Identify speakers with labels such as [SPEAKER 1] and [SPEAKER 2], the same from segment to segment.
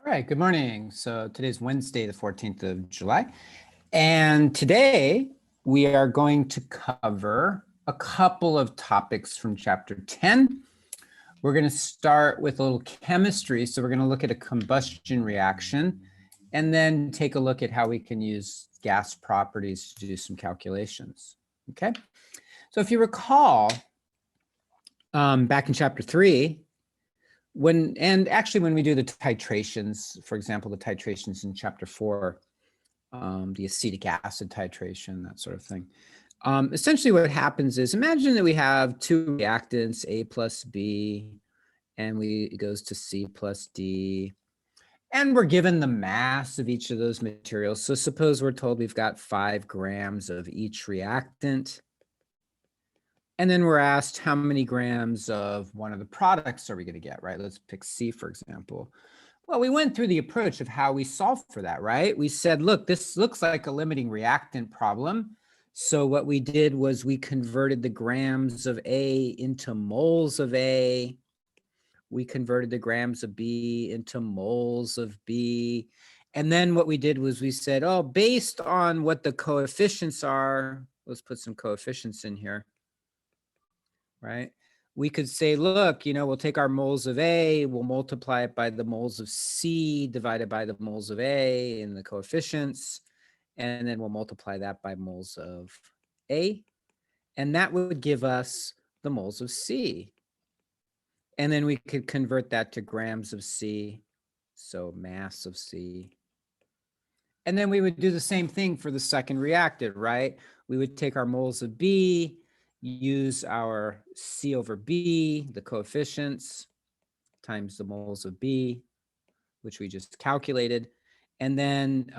[SPEAKER 1] All right, good morning. So today's Wednesday, the 14th of July. And today we are going to cover a couple of topics from chapter 10. We're going to start with a little chemistry. So we're going to look at a combustion reaction and then take a look at how we can use gas properties to do some calculations. Okay. So if you recall, back in chapter 3, when we do the titrations, for example, the titrations in chapter 4, the acetic acid titration, that sort of thing. Essentially what happens is, imagine that we have two reactants, A plus B, and it goes to C plus D, and we're given the mass of each of those materials. So suppose we're told we've got 5 grams of each reactant. And then we're asked how many grams of one of the products are we going to get, right? Let's pick C, for example. Well, we went through the approach of how we solve for that, right? We said, look, this looks like a limiting reactant problem. So what we did was we converted the grams of A into moles of A. We converted the grams of B into moles of B. And then what we did was we said, oh, based on what the coefficients are, let's put some coefficients in here, right? We could say, look, we'll take our moles of A, we'll multiply it by the moles of C divided by the moles of A and the coefficients, and then we'll multiply that by moles of A, and that would give us the moles of C. And then we could convert that to grams of C, so mass of C. And then we would do the same thing for the second reactant, right? We would take our moles of B, use our C over B, the coefficients, times the moles of B, which we just calculated. And then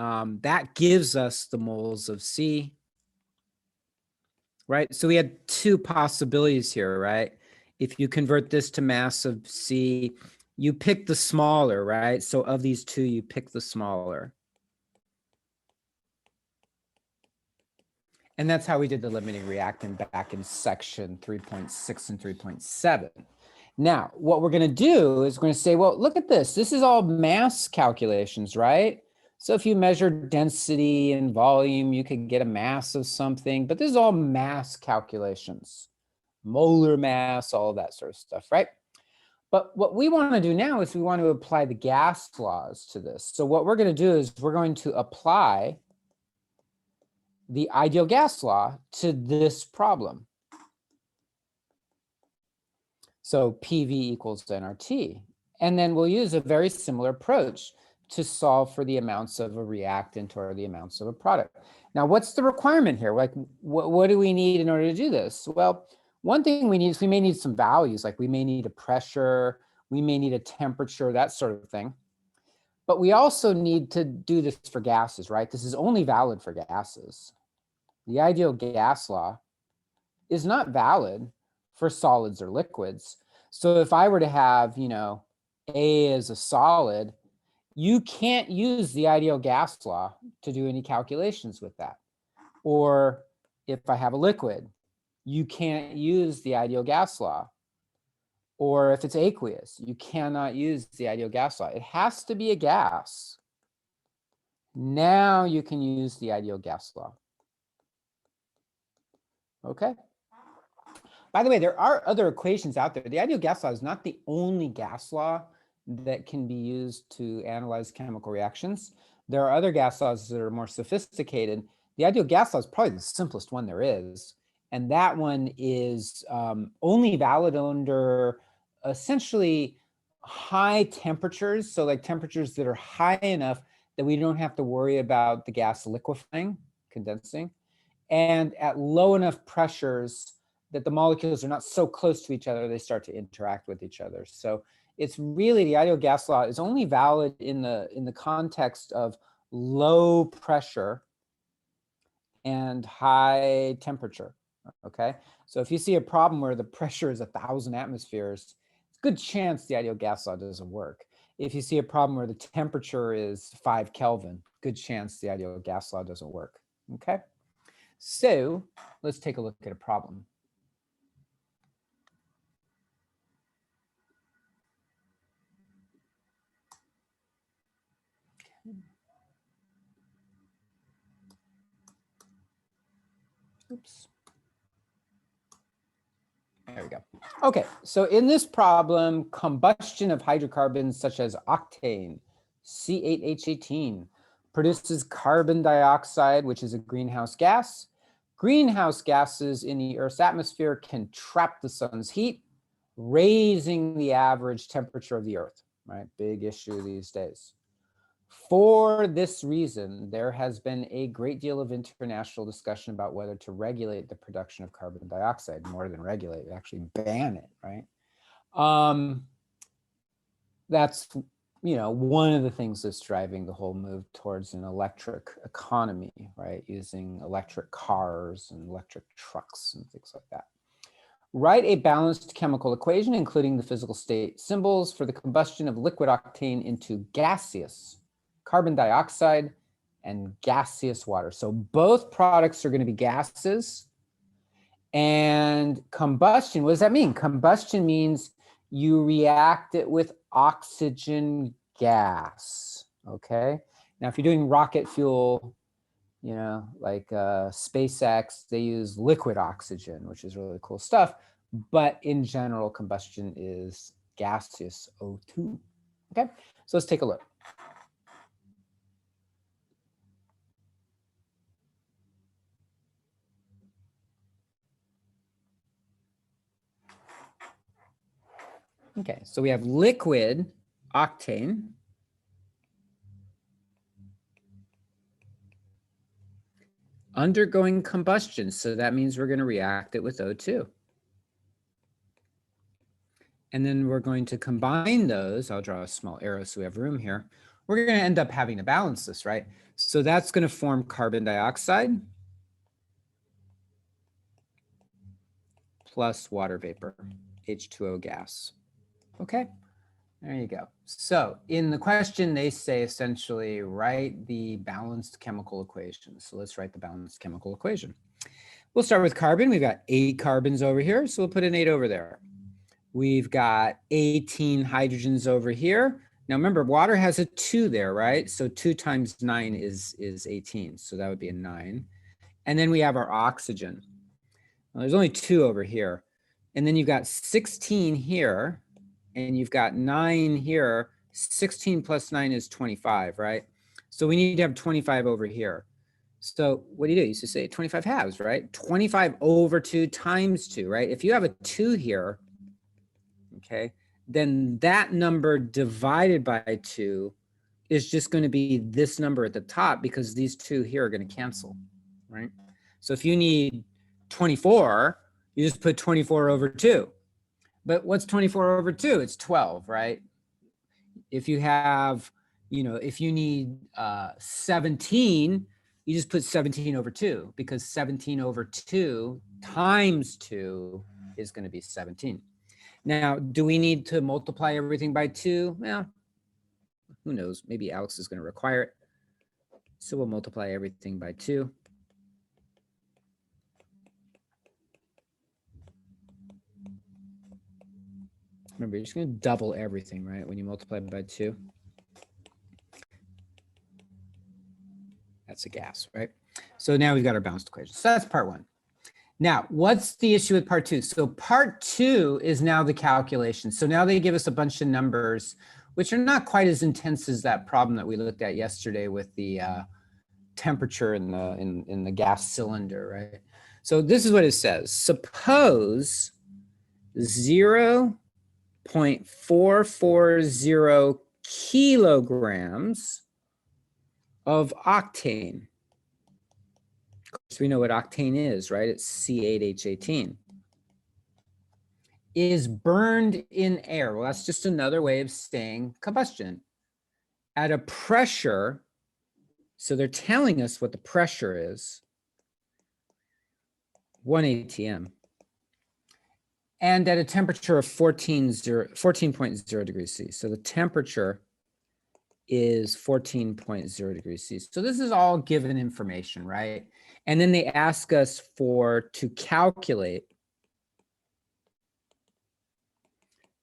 [SPEAKER 1] that gives us the moles of C, right? So we had two possibilities here, right? If you convert this to mass of C, you pick the smaller, right? So of these two, you pick the smaller. And that's how we did the limiting reactant back in section 3.6 and 3.7. Now, what we're going to do is we're going to say, well, look at this. This is all mass calculations, right? So if you measure density and volume, you could get a mass of something, but this is all mass calculations, molar mass, all of that sort of stuff, right? But what we want to do now is we want to apply the gas laws to this. So what we're going to do is we're going to apply the ideal gas law to this problem. So PV equals nRT. And then we'll use a very similar approach to solve for the amounts of a reactant or the amounts of a product. Now, what's the requirement here? Like, what do we need in order to do this? Well, one thing we need is we may need some values, like we may need a pressure, we may need a temperature, that sort of thing. But we also need to do this for gases, right? This is only valid for gases. The ideal gas law is not valid for solids or liquids. So if I were to have, A as a solid, you can't use the ideal gas law to do any calculations with that. Or if I have a liquid, you can't use the ideal gas law. Or if it's aqueous, you cannot use the ideal gas law. It has to be a gas. Now you can use the ideal gas law. Okay. By the way, there are other equations out there. The ideal gas law is not the only gas law that can be used to analyze chemical reactions. There are other gas laws that are more sophisticated. The ideal gas law is probably the simplest one there is. And that one is only valid under essentially high temperatures. So like temperatures that are high enough that we don't have to worry about the gas liquefying, condensing, and at low enough pressures that the molecules are not so close to each other, they start to interact with each other. So it's really, the ideal gas law is only valid in the context of low pressure and high temperature, okay? So if you see a problem where the pressure is 1,000 atmospheres, it's a good chance the ideal gas law doesn't work. If you see a problem where the temperature is 5 Kelvin, good chance the ideal gas law doesn't work, okay? So let's take a look at a problem. Oops. There we go. Okay, so in this problem, combustion of hydrocarbons such as octane, C8H18, produces carbon dioxide, which is a greenhouse gas. Greenhouse gases in the Earth's atmosphere can trap the sun's heat, raising the average temperature of the Earth, right? Big issue these days. For this reason, there has been a great deal of international discussion about whether to regulate the production of carbon dioxide, more than regulate, actually ban it, right? That's, one of the things that's driving the whole move towards an electric economy, right? Using electric cars and electric trucks and things like that. Write a balanced chemical equation, including the physical state symbols for the combustion of liquid octane into gaseous carbon dioxide and gaseous water. So both products are going to be gases. And combustion, what does that mean? Combustion means you react it with oxygen gas, okay? Now, if you're doing rocket fuel, like SpaceX, they use liquid oxygen, which is really cool stuff. But in general, combustion is gaseous O2, okay? So let's take a look. Okay, so we have liquid octane undergoing combustion. So that means we're going to react it with O2. And then we're going to combine those. I'll draw a small arrow so we have room here. We're going to end up having to balance this, right? So that's going to form carbon dioxide plus water vapor, H2O gas. Okay, there you go. So in the question, they say essentially write the balanced chemical equation. So let's write the balanced chemical equation. We'll start with carbon. We've got 8 carbons over here, so we'll put an 8 over there. We've got 18 hydrogens over here. Now remember, water has a 2 there, right? So 2 times 9 is 18. So that would be a 9. And then we have our oxygen. Well, there's only 2 over here. And then you've got 16 here, and you've got 9 here. 16 plus 9 is 25, right? So we need to have 25 over here. So what do? You used to say 25 halves, right? 25 over 2 times 2, right? If you have a 2 here, okay, then that number divided by 2 is just going to be this number at the top, because these 2 here are going to cancel, right? So if you need 24, you just put 24 over 2. But what's 24 over 2? It's 12, right? If you have, if you need 17, you just put 17 over 2, because 17 over 2 times 2 is going to be 17. Now, do we need to multiply everything by 2? Well, who knows? Maybe Alex is going to require it. So we'll multiply everything by 2. Remember, you're just going to double everything, right? When you multiply by 2. That's a gas, right? So now we've got our balanced equation. So that's part 1. Now, what's the issue with part 2? So part 2 is now the calculation. So now they give us a bunch of numbers, which are not quite as intense as that problem that we looked at yesterday with the temperature in the gas cylinder, right? So this is what it says. Suppose 0.440 kilograms of octane. Of course, we know what octane is, right? It's C8H18. Is burned in air. Well, that's just another way of saying combustion. At a pressure, so they're telling us what the pressure is, 1 atm. And at a temperature of 14.0 degrees C. So the temperature is 14.0 degrees C. So this is all given information, right? And then they ask us to calculate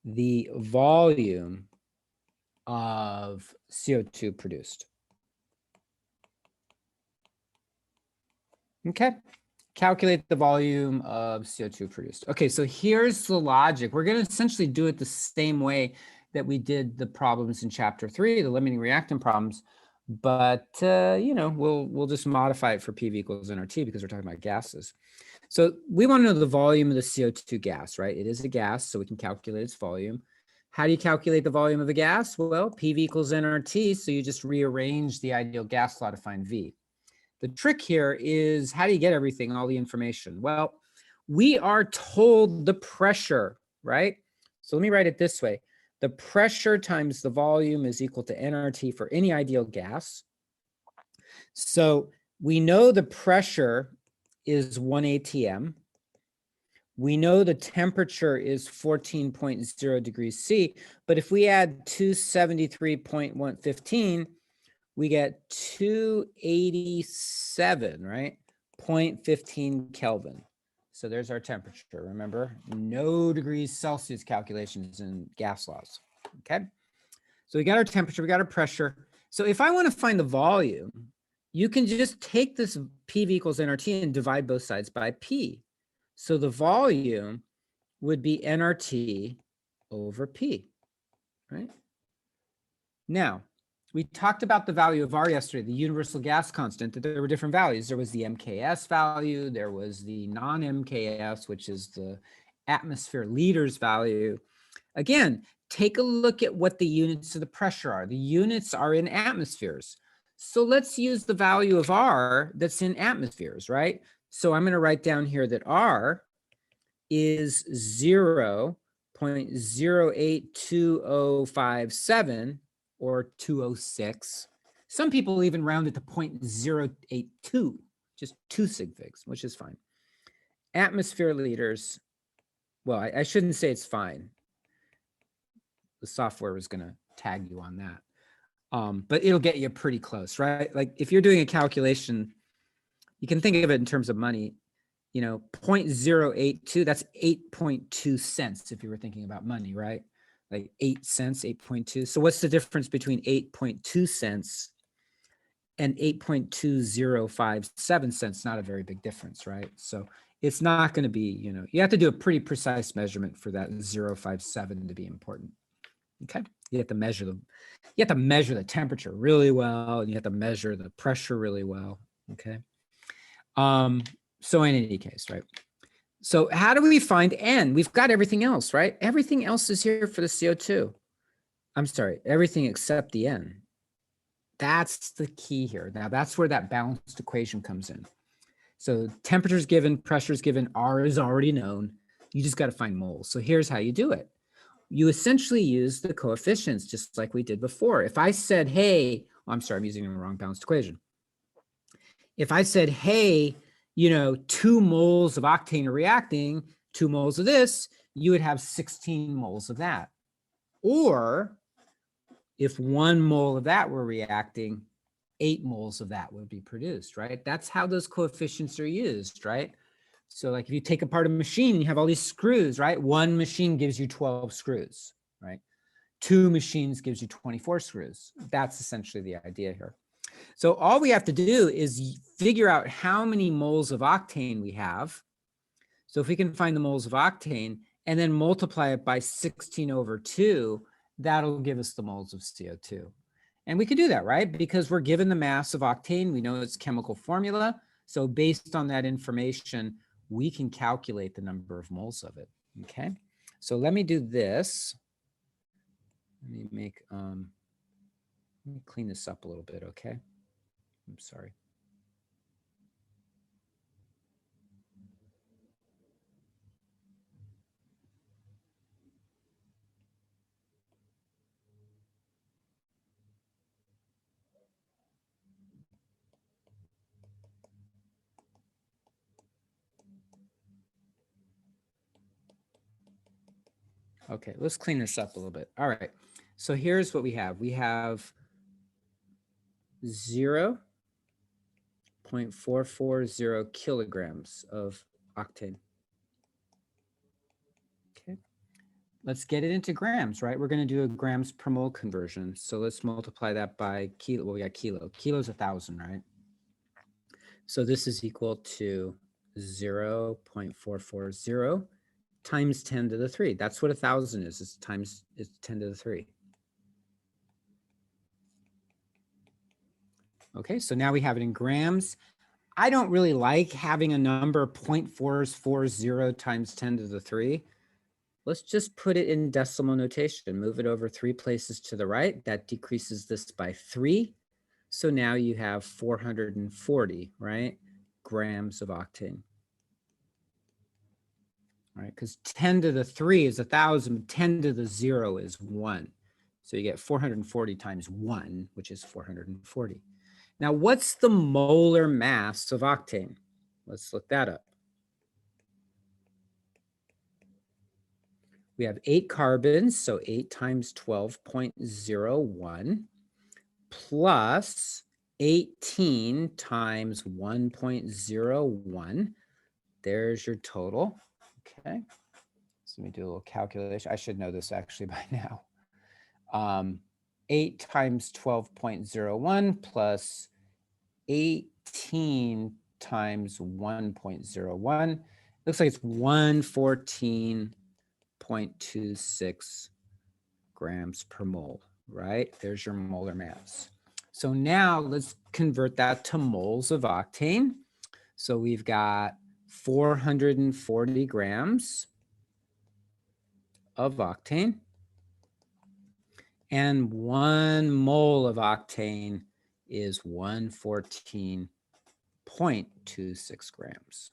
[SPEAKER 1] the volume of CO2 produced. Okay. Calculate the volume of CO2 produced. Okay, so here's the logic. We're going to essentially do it the same way that we did the problems in chapter 3, the limiting reactant problems, but you know, we'll just modify it for PV equals nRT because we're talking about gases. So we want to know the volume of the CO2 gas, right? It is a gas, so we can calculate its volume. How do you calculate the volume of a gas? Well, PV equals nRT, so you just rearrange the ideal gas law to find V. The trick here is, how do you get everything, all the information? Well, we are told the pressure, right? So let me write it this way. The pressure times the volume is equal to nRT for any ideal gas. So we know the pressure is 1 atm. We know the temperature is 14.0 degrees C, but if we add 273.115, we get 287, right? 0.15 Kelvin. So there's our temperature. Remember, no degrees Celsius calculations in gas laws, okay? So we got our temperature, we got our pressure. So if I want to find the volume, you can just take this PV equals nRT and divide both sides by P. So the volume would be nRT over P, right? Now, we talked about the value of R yesterday, the universal gas constant, that there were different values. There was the MKS value, there was the non-MKS, which is the atmosphere liters value. Again, take a look at what the units of the pressure are. The units are in atmospheres. So let's use the value of R that's in atmospheres, right? So I'm going to write down here that R is 0.082057 or 206. Some people even round it to 0.082, just 2 sig figs, which is fine. Atmosphere liters, well, I shouldn't say it's fine. The software was going to tag you on that. But it'll get you pretty close, right? Like if you're doing a calculation, you can think of it in terms of money, you know, 0.082, that's 8.2 cents if you were thinking about money, right? Like 8 cents, 8.2. So what's the difference between 8.2 cents and 8.2057 cents? Not a very big difference, right? So it's not going to be, you know, you have to do a pretty precise measurement for that 0.57 to be important. Okay, you have to measure them. You have to measure the temperature really well, and you have to measure the pressure really well. Okay. So in any case, right? So how do we find N? We've got everything else, right? Everything else is here for the CO2. I'm sorry, everything except the N. That's the key here. Now that's where that balanced equation comes in. So temperature is given, pressure is given, R is already known. You just got to find moles. So here's how you do it. You essentially use the coefficients just like we did before. If I said, hey, I'm sorry, I'm using the wrong balanced equation. If I said, hey, you know, 2 moles of octane are reacting, 2 moles of this, you would have 16 moles of that. Or if 1 mole of that were reacting, 8 moles of that would be produced, right? That's how those coefficients are used, right? So like if you take apart a machine and you have all these screws, right? 1 machine gives you 12 screws, right? 2 machines gives you 24 screws. That's essentially the idea here. So all we have to do is figure out how many moles of octane we have. So if we can find the moles of octane and then multiply it by 16 over 2, that'll give us the moles of CO2. And we could do that, right? Because we're given the mass of octane. We know its chemical formula. So based on that information, we can calculate the number of moles of it, okay? So let me do this. Let me clean this up a little bit, okay? I'm sorry. Okay, let's clean this up a little bit. All right, so here's what we have. We have 0.440 kilograms of octane. Okay, let's get it into grams, right? We're going to do a grams per mole conversion. So let's multiply that by kilo. Well, we got kilo. Kilo's 1,000, right? So this is equal to 0.440 times 10 to the 3. That's what 1,000 is. It's 10 to the 3. Okay, so now we have it in grams. I don't really like having a number 0.440 times 10 to the 3. Let's just put it in decimal notation. Move it over 3 places to the right. That decreases this by 3. So now you have 440, right, grams of octane. All right, because 10 to the 3 is 1,000, 10 to the 0 is 1. So you get 440 times 1, which is 440. Now, what's the molar mass of octane? Let's look that up. We have 8 carbons, so 8 times 12.01 plus 18 times 1.01. There's your total. Okay, so let me do a little calculation. I should know this actually by now. 8 times 12.01 plus 18 times 1.01. Looks like it's 114.26 grams per mole, right? There's your molar mass. So now let's convert that to moles of octane. So we've got 440 grams of octane, and 1 mole of octane is 114.26 grams.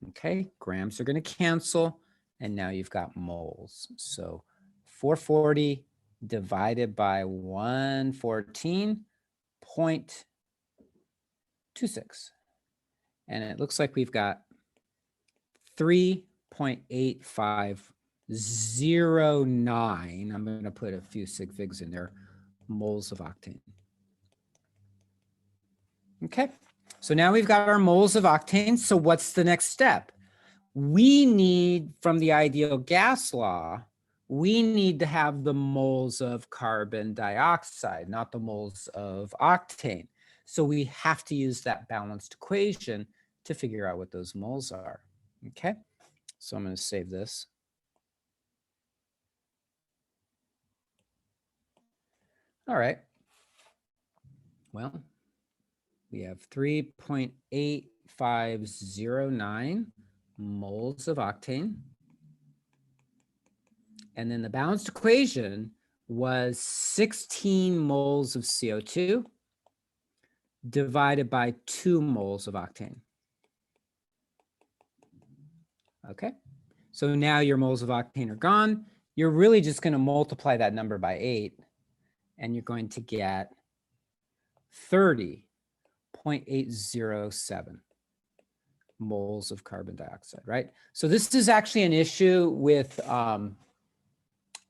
[SPEAKER 1] Okay, grams are going to cancel, and now you've got moles. So 440 divided by 114.26. And it looks like we've got 3.8509. I'm going to put a few sig figs in there, moles of octane. Okay, so now we've got our moles of octane. So what's the next step? We need, from the ideal gas law, we need to have the moles of carbon dioxide, not the moles of octane. So we have to use that balanced equation to figure out what those moles are. Okay, so I'm going to save this. All right. Well, we have 3.8509 moles of octane. And then the balanced equation was 16 moles of CO2 divided by 2 moles of octane. Okay, so now your moles of octane are gone. You're really just going to multiply that number by 8, and you're going to get 30.807 moles of carbon dioxide, right? So this is actually an issue with,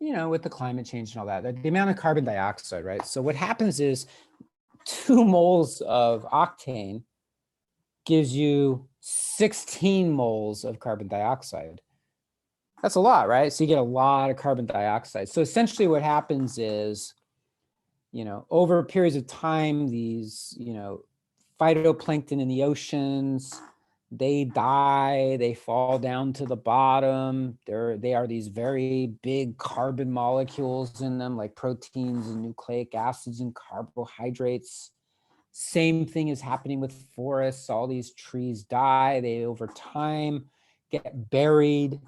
[SPEAKER 1] with the climate change and all that, the amount of carbon dioxide, right? So what happens is 2 moles of octane gives you 16 moles of carbon dioxide. That's a lot, right? So you get a lot of carbon dioxide. So essentially what happens is, over periods of time, these, phytoplankton in the oceans, they die, they fall down to the bottom. They are these very big carbon molecules in them, like proteins and nucleic acids and carbohydrates. Same thing is happening with forests. All these trees die. They, over time, get buried,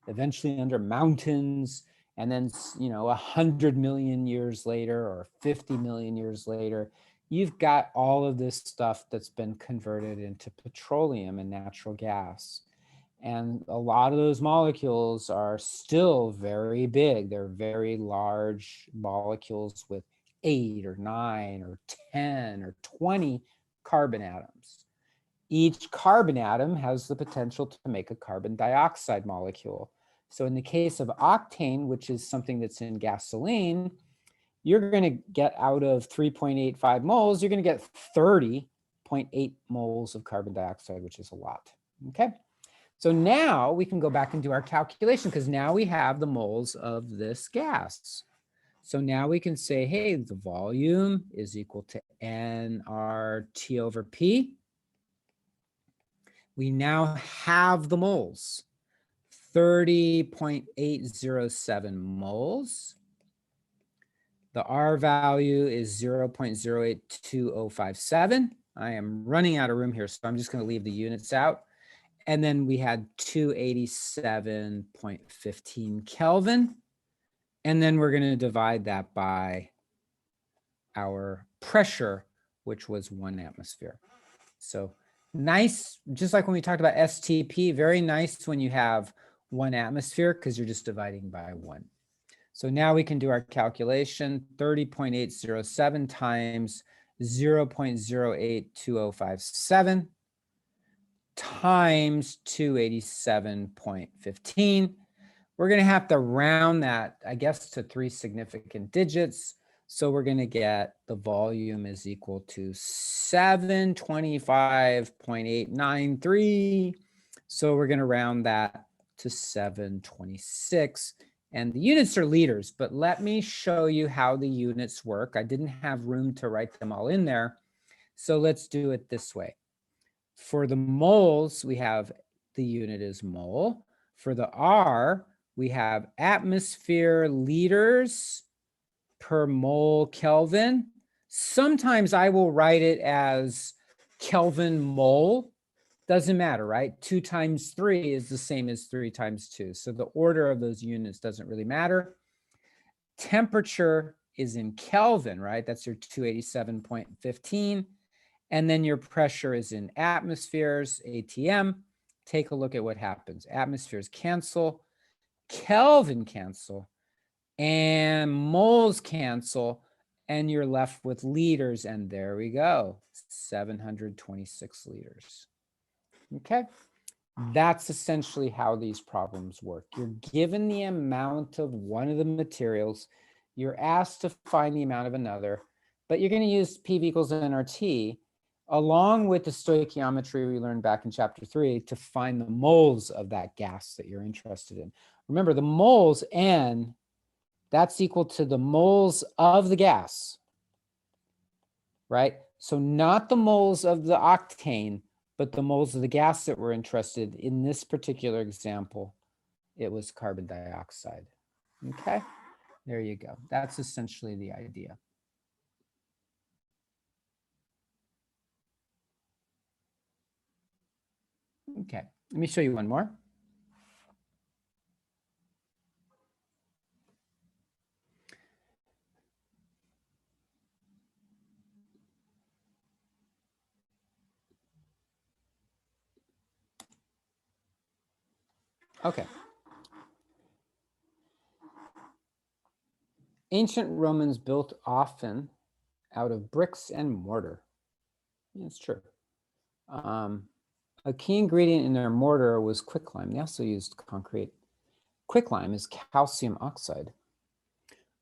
[SPEAKER 1] eventually under mountains. And then, 100 million years later or 50 million years later, you've got all of this stuff that's been converted into petroleum and natural gas. And a lot of those molecules are still very big. They're very large molecules with 8 or 9 or 10 or 20 carbon atoms. Each carbon atom has the potential to make a carbon dioxide molecule. So in the case of octane, which is something that's in gasoline, you're going to get out of 3.85 moles, you're going to get 30.8 moles of carbon dioxide, which is a lot. Okay. So now we can go back and do our calculation, because now we have the moles of this gas. So now we can say, hey, the volume is equal to nRT over P. we now have the moles. 30.807 moles. The R value is 0.082057. I am running out of room here, so I'm just going to leave the units out. And then we had 287.15 Kelvin. And then we're going to divide that by our pressure, which was 1 atmosphere. So nice, just like when we talked about STP, very nice when you have 1 atmosphere because you're just dividing by 1. So now we can do our calculation. 30.807 times 0.082057 times 287.15. We're going to have to round that, I guess, to 3 significant digits. So we're going to get the volume is equal to 725.893. So we're going to round that to 726. And the units are liters, but let me show you how the units work. I didn't have room to write them all in there. So let's do it this way. For the moles, we have the unit is mole. For the R, we have atmosphere liters per mole Kelvin. Sometimes I will write it as Kelvin mole. Doesn't matter, right? 2 times 3 is the same as 3 times 2. So the order of those units doesn't really matter. Temperature is in Kelvin, right? That's your 287.15. And then your pressure is in atmospheres, ATM. Take a look at what happens. Atmospheres cancel, Kelvin cancel, and moles cancel, and you're left with liters. And there we go, 726 liters. Okay, that's essentially how these problems work. You're given the amount of one of the materials. You're asked to find the amount of another, but you're going to use PV equals nRT along with the stoichiometry we learned back in chapter 3 to find the moles of that gas that you're interested in. Remember, the moles N, that's equal to the moles of the gas, right? So not the moles of the octane, but the moles of the gas that we're interested in this particular example, it was carbon dioxide. Okay, there you go. That's essentially the idea. Okay, let me show you one more. Okay. Ancient Romans built often out of bricks and mortar. It's true. A key ingredient in their mortar was quicklime. They also used concrete. Quicklime is calcium oxide,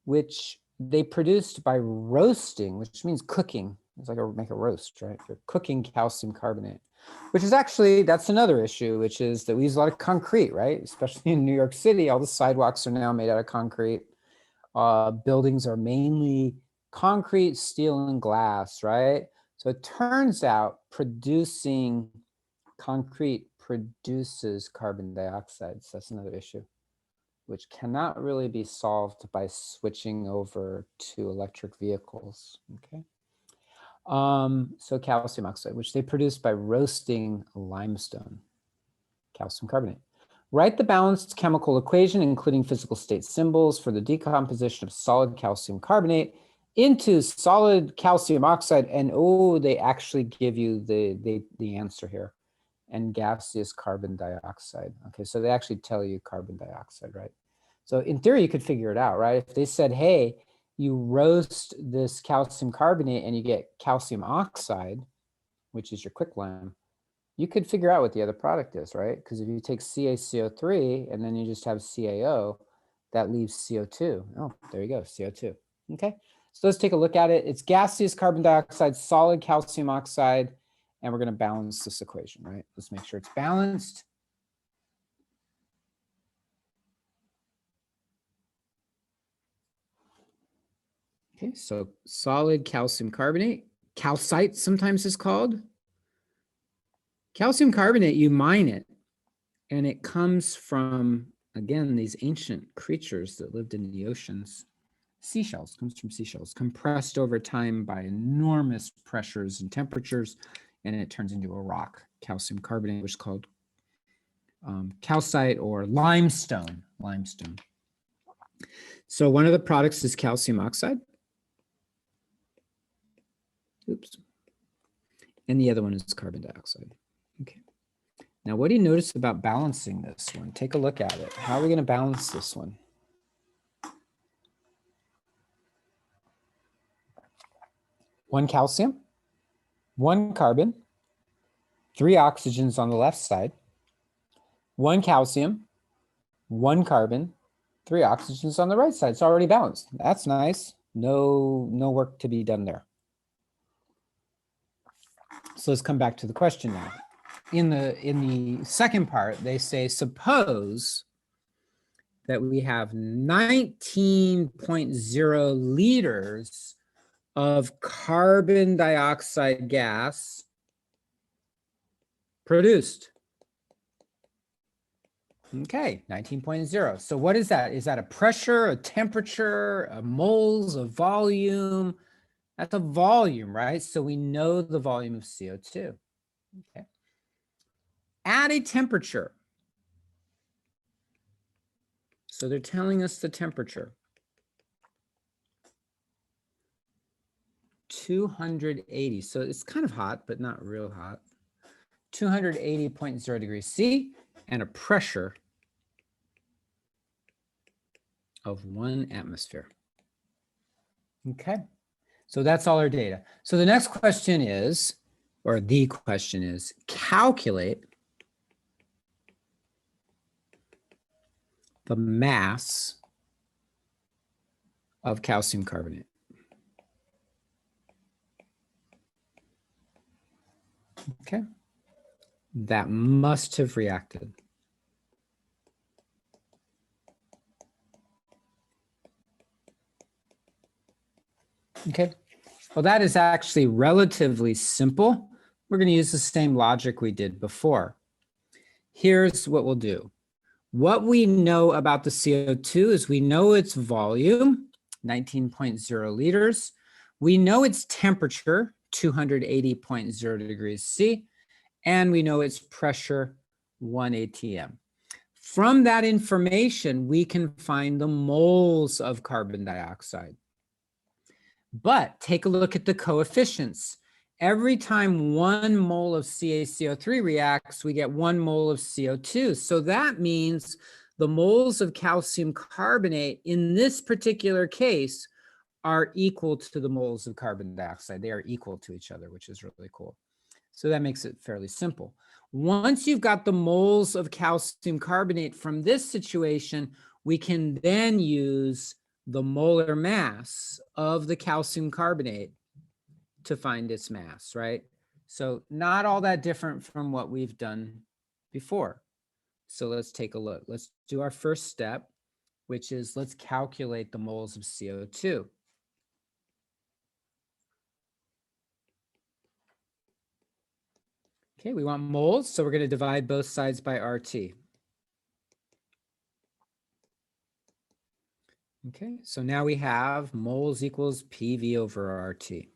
[SPEAKER 1] which they produced by roasting, which means cooking. It's like make a roast, right? You're cooking calcium carbonate, which is actually, that's another issue, which is that we use a lot of concrete, right? Especially in New York City, all the sidewalks are now made out of concrete. Buildings are mainly concrete, steel, and glass, right? So it turns out producing concrete produces carbon dioxide. So that's another issue, which cannot really be solved by switching over to electric vehicles, okay? So calcium oxide, which they produce by roasting limestone, calcium carbonate. Write the balanced chemical equation, including physical state symbols for the decomposition of solid calcium carbonate into solid calcium oxide. And oh, they actually give you the answer here. And gaseous carbon dioxide. Okay, so they actually tell you carbon dioxide, right? So in theory, you could figure it out, right? If they said, hey, you roast this calcium carbonate and you get calcium oxide, which is your quicklime, you could figure out what the other product is, right? Because if you take CaCO3 and then you just have CaO, that leaves CO2. Oh, there you go, CO2. Okay, so let's take a look at it. It's gaseous carbon dioxide, solid calcium oxide, and we're going to balance this equation, right? Let's make sure it's balanced. Okay, so solid calcium carbonate, calcite sometimes is called. Calcium carbonate, you mine it, and it comes from, again, these ancient creatures that lived in the oceans. Seashells, comes from seashells, compressed over time by enormous pressures and temperatures, and it turns into a rock, calcium carbonate, which is called calcite or limestone. So one of the products is calcium oxide. Oops. And the other one is carbon dioxide. Okay. Now, what do you notice about balancing this one? Take a look at it. How are we going to balance this one? One calcium, one carbon, 3 oxygens on the left side, one calcium, one carbon, 3 oxygens on the right side. It's already balanced. That's nice. No work to be done there. So let's come back to the question now. In the second part, they say, suppose that we have 19.0 liters of carbon dioxide gas produced. Okay, 19.0. So what is that? Is that a pressure, a temperature, a moles, a volume? That's a volume, right? So we know the volume of CO2. Okay. At a temperature. So they're telling us the temperature. 280. So it's kind of hot, but not real hot. 280.0 degrees C and a pressure of 1 atmosphere. Okay. So that's all our data. So the next question is, or the question is, calculate the mass of calcium carbonate. Okay. That must have reacted. Okay. Well, that is actually relatively simple. We're going to use the same logic we did before. Here's what we'll do. What we know about the CO2 is we know its volume, 19.0 liters. We know its temperature, 280.0 degrees C, and we know its pressure, 1 atm. From that information, we can find the moles of carbon dioxide. But take a look at the coefficients. Every time 1 mole of CaCO3 reacts, we get 1 mole of CO2. So that means the moles of calcium carbonate in this particular case are equal to the moles of carbon dioxide. They are equal to each other, which is really cool. So that makes it fairly simple. Once you've got the moles of calcium carbonate from this situation, we can then use the molar mass of the calcium carbonate to find its mass, right? So not all that different from what we've done before. So let's take a look. Let's do our first step, which is let's calculate the moles of CO2. Okay, we want moles, so we're going to divide both sides by RT. Okay, so now we have moles equals PV over RT.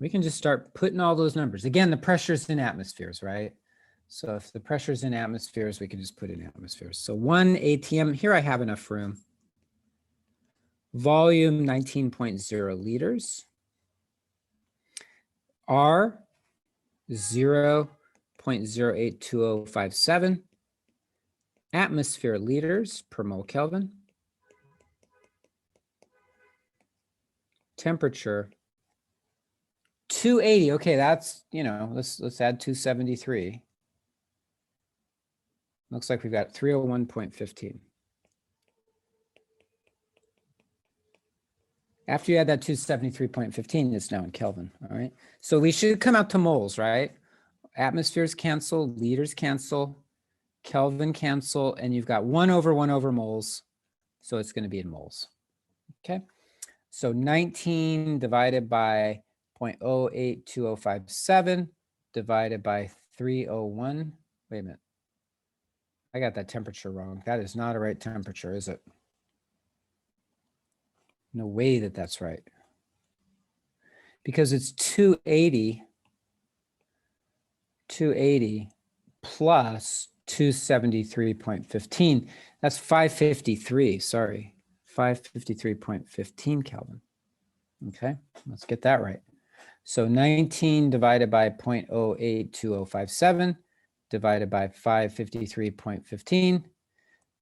[SPEAKER 1] We can just start putting all those numbers. Again, the pressure's in atmospheres, right? So if the pressure's in atmospheres, we can just put in atmospheres. So 1 atm, here I have enough room. Volume 19.0 liters. R 0.082057. Atmosphere liters per mole Kelvin. Temperature 280. Okay, that's, let's add 273. Looks like we've got 301.15. After you add that 273.15, it's now in Kelvin, all right? So we should come out to moles, right? Atmospheres cancel, liters cancel, Kelvin cancel, and you've got 1 over moles, so it's going to be in moles, okay? So 19 divided by 0.082057 divided by 301. Wait a minute. I got that temperature wrong. That is not a right temperature, is it? No way that that's right. Because it's 280 plus 273.15. That's 553, sorry. 553.15 Kelvin. Okay, let's get that right. So 19 divided by 0.082057 divided by 553.15.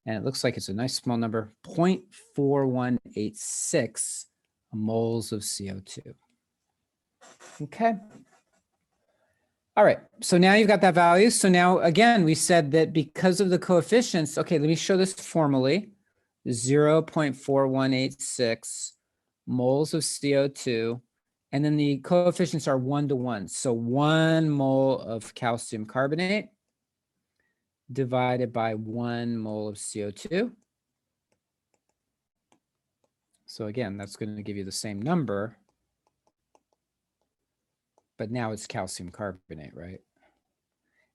[SPEAKER 1] And it looks like it's a nice small number, 0.4186 moles of CO2. Okay. All right, so now you've got that value. So now, again, we said that because of the coefficients, okay, let me show this formally. 0.4186 moles of CO2, and then the coefficients are 1 to 1. So 1 mole of calcium carbonate divided by 1 mole of CO2. So again, that's going to give you the same number, but now it's calcium carbonate, right?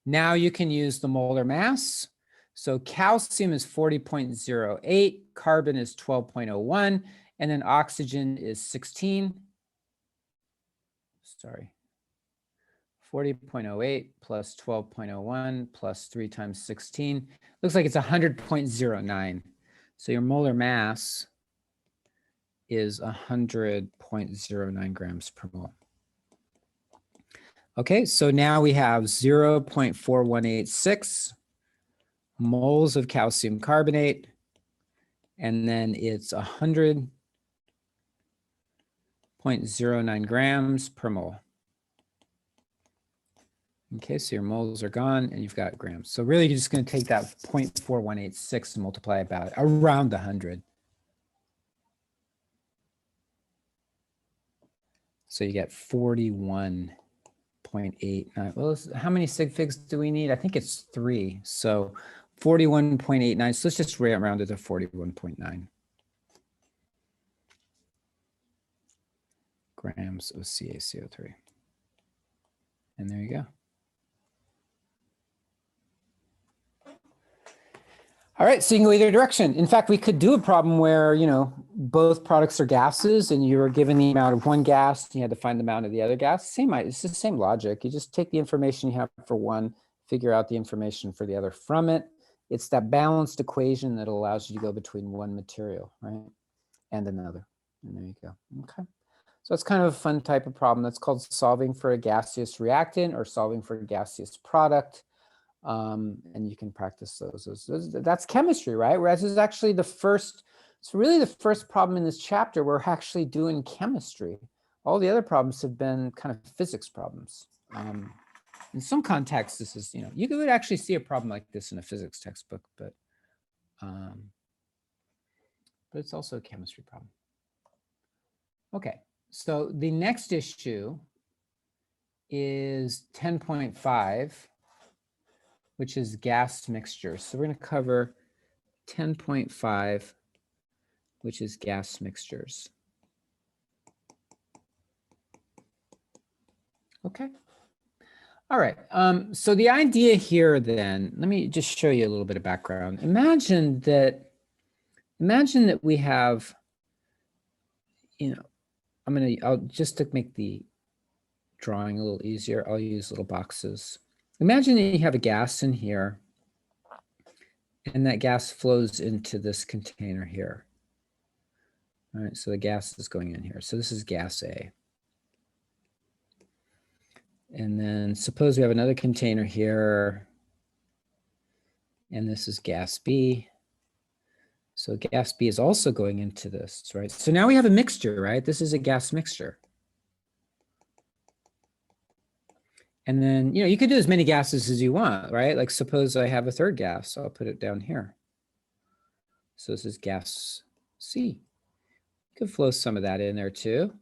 [SPEAKER 1] Now you can use the molar mass. So calcium is 40.08, carbon is 12.01, and then oxygen is 16. Sorry. 40.08 plus 12.01 plus 3 times 16. Looks like it's 100.09. So your molar mass is 100.09 grams per mole. Okay, so now we have 0.4186 moles of calcium carbonate, and then it's 100.09 grams per mole. Okay, so your moles are gone and you've got grams. So really you're just going to take that 0.4186 and multiply about around 100. So you get 41.89. Well, how many sig figs do we need? I think it's 3. So 41.89. So let's just round it to 41.9 grams of CaCO3. And there you go. All right, so you can go either direction. In fact, we could do a problem where, you know, both products are gases and you were given the amount of one gas and you had to find the amount of the other gas. It's the same logic. You just take the information you have for one, figure out the information for the other from it. It's that balanced equation that allows you to go between one material, right, and another. And there you go. Okay. So it's kind of a fun type of problem. That's called solving for a gaseous reactant or solving for a gaseous product. And you can practice those. That's chemistry, right? Whereas this is actually the first, it's really the first problem in this chapter we're actually doing chemistry. All the other problems have been kind of physics problems. In some contexts, this is, you know, you would actually see a problem like this in a physics textbook, but it's also a chemistry problem. Okay, so the next issue is 10.5. which is gas mixtures. So we're going to cover 10.5, which is gas mixtures. Okay. All right. So the idea here then, let me just show you a little bit of background. Imagine that we have, you know, I'll just to make the drawing a little easier, I'll use little boxes. Imagine that you have a gas in here, and that gas flows into this container here. All right, so the gas is going in here. So this is gas A. And then suppose we have another container here, and this is gas B. So gas B is also going into this, right? So now we have a mixture, right? This is a gas mixture. And then, you know, you could do as many gases as you want, right? Like suppose I have a third gas, so I'll put it down here. So this is gas C. You could flow some of that in there too.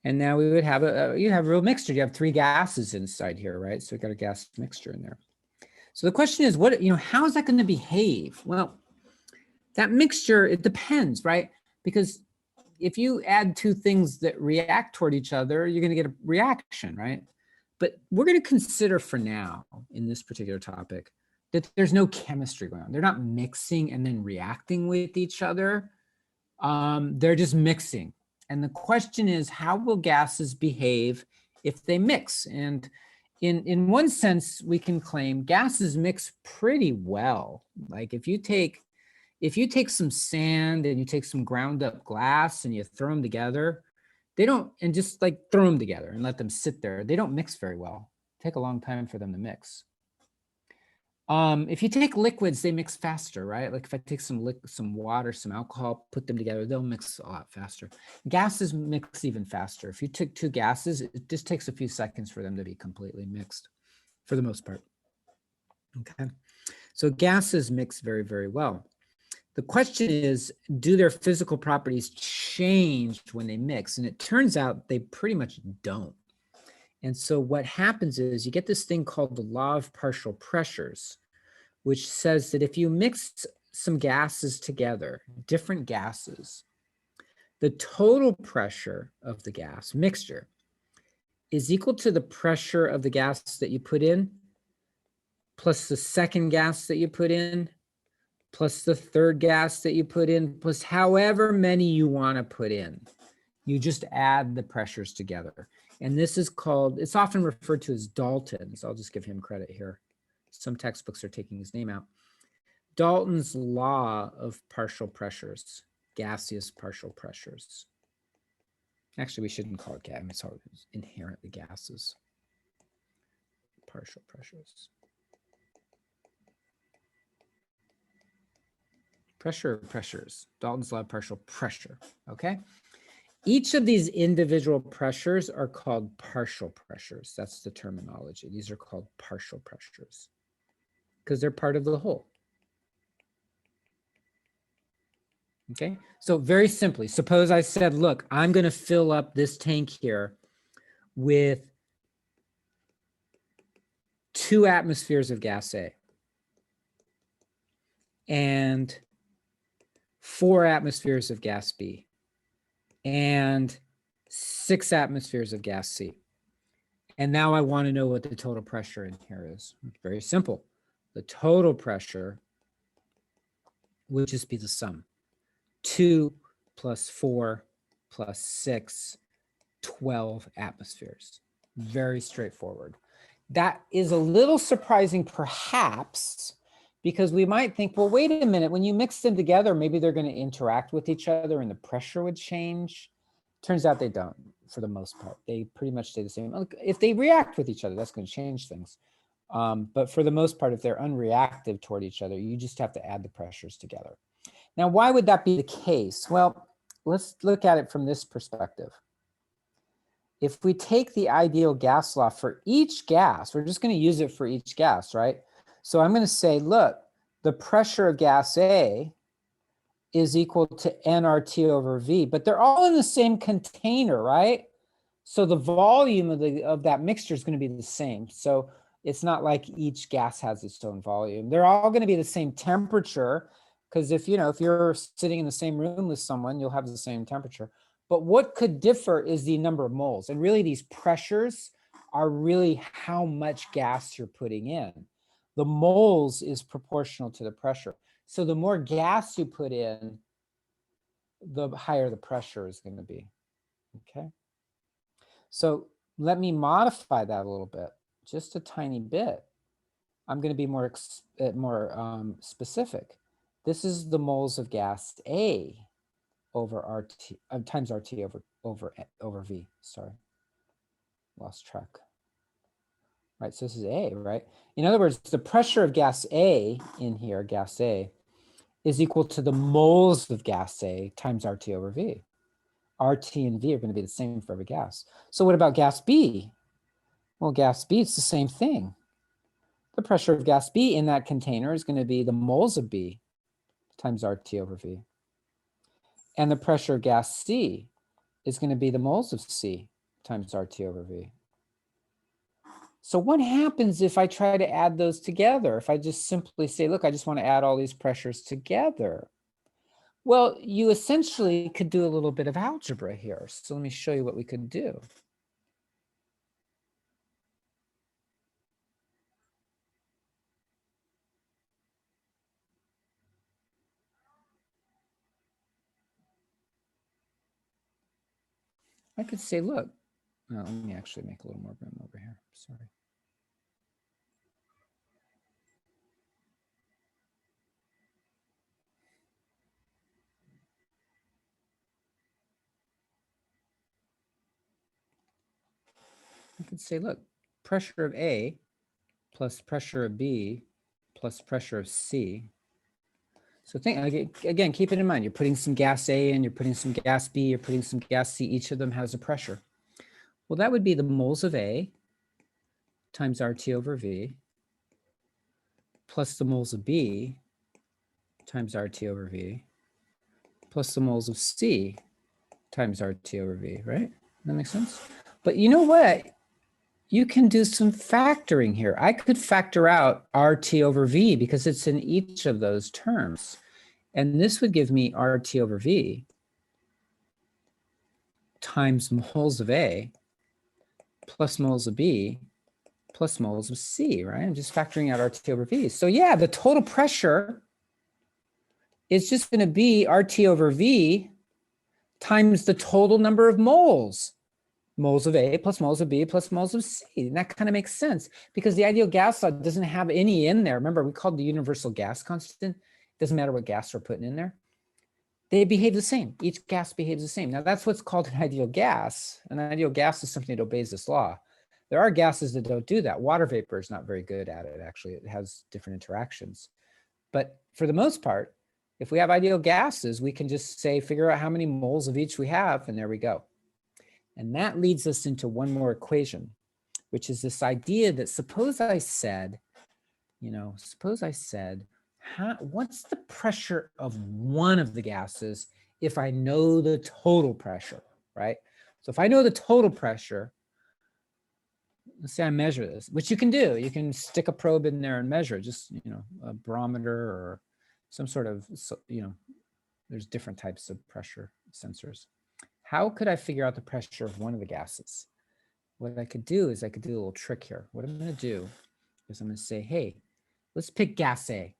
[SPEAKER 1] And now we would have you have a real mixture. You have 3 gases inside here, right? So we've got a gas mixture in there. So the question is, what, you know, how is that going to behave? Well, that mixture, it depends, right? Because if you add 2 things that react toward each other, you're going to get a reaction, right? But we're going to consider for now, in this particular topic, that there's no chemistry going on. They're not mixing and then reacting with each other. They're just mixing. And the question is, how will gases behave if they mix? And in one sense, we can claim gases mix pretty well. Like if you take some sand and you take some ground up glass and you throw them together, they don't, and just like throw them together and let them sit there, they don't mix very well. Take a long time for them to mix. If you take liquids, they mix faster, right? Like if I take some water, some alcohol, put them together, they'll mix a lot faster. Gases mix even faster. If you took two gases, it just takes a few seconds for them to be completely mixed, for the most part. Okay, so gases mix very, very well. The question is, do their physical properties change when they mix? And it turns out they pretty much don't. And so what happens is you get this thing called the law of partial pressures, which says that if you mix some gases together, different gases, the total pressure of the gas mixture is equal to the pressure of the gas that you put in, plus the second gas that you put in, plus the third gas that you put in, plus however many you want to put in. You just add the pressures together. And this is called, it's often referred to as Dalton's. I'll just give him credit here. Some textbooks are taking his name out. Dalton's law of partial pressures, gaseous partial pressures. Actually, we shouldn't call it gas. It's inherently gases. Partial pressures. Pressures. Dalton's law of partial pressure, okay? Each of these individual pressures are called partial pressures. That's the terminology. These are called partial pressures because they're part of the whole. Okay, so very simply, suppose I said, look, I'm going to fill up this tank here with 2 atmospheres of gas A and 4 atmospheres of gas B and 6 atmospheres of gas C. And now I want to know what the total pressure in here is. Very simple. The total pressure would just be the sum. 2 plus 4 plus 6, 12 atmospheres. Very straightforward. That is a little surprising, perhaps, because we might think, well, wait a minute, when you mix them together, maybe they're going to interact with each other and the pressure would change. Turns out they don't, for the most part. They pretty much stay the same. If they react with each other, that's going to change things. But for the most part, if they're unreactive toward each other, you just have to add the pressures together. Now, why would that be the case? Well, let's look at it from this perspective. If we take the ideal gas law for each gas, we're just going to use it for each gas, right? So I'm going to say, look, the pressure of gas A is equal to nRT over V, but they're all in the same container, right? So the volume of that mixture is going to be the same. So it's not like each gas has its own volume. They're all going to be the same temperature, because if you're sitting in the same room with someone, you'll have the same temperature. But what could differ is the number of moles. And really these pressures are really how much gas you're putting in. The moles is proportional to the pressure. So the more gas you put in, the higher the pressure is going to be. Okay. So let me modify that a little bit, just a tiny bit. I'm going to be more specific. This is the moles of gas A over RT times RT over V. Sorry, lost track. Right, so this is A, right? In other words, the pressure of gas A in here, gas A, is equal to the moles of gas A times RT over V. RT and V are going to be the same for every gas. So what about gas B? Well, gas B, it's the same thing. The pressure of gas B in that container is going to be the moles of B times RT over V. And the pressure of gas C is going to be the moles of C times RT over V. So what happens if I try to add those together? If I just simply say, look, I just want to add all these pressures together. Well, you essentially could do a little bit of algebra here. So let me show you what we could do. I could say, look, let me actually make a little more room over here. Sorry. I could say, look, pressure of A plus pressure of B plus pressure of C. So think, again, keep it in mind. You're putting some gas A in, you're putting some gas B, you're putting some gas C. Each of them has a pressure. Well, that would be the moles of A times RT over V plus the moles of B times RT over V plus the moles of C times RT over V, right? That makes sense? But you know what? You can do some factoring here. I could factor out RT over V because it's in each of those terms. And this would give me RT over V times moles of A plus moles of B plus moles of C, right? I'm just factoring out RT over V. So yeah, the total pressure is just going to be RT over V times the total number of moles. Moles of A plus moles of B plus moles of C. And that kind of makes sense because the ideal gas law doesn't have any in there. Remember, we called the universal gas constant. It doesn't matter what gas we're putting in there. They behave the same. Each gas behaves the same. Now, that's what's called an ideal gas. An ideal gas is something that obeys this law. There are gases that don't do that. Water vapor is not very good at it, actually. It has different interactions. But for the most part, if we have ideal gases, we can just say, figure out how many moles of each we have, and there we go. And that leads us into one more equation, which is this idea that suppose I said, what's the pressure of one of the gases if I know the total pressure, right? So if I know the total pressure, let's say I measure this, which you can do. You can stick a probe in there and measure, just, a barometer or some sort of, there's different types of pressure sensors. How could I figure out the pressure of one of the gases? What I could do is I could do a little trick here. What I'm going to do is I'm going to say, hey, let's pick gas A.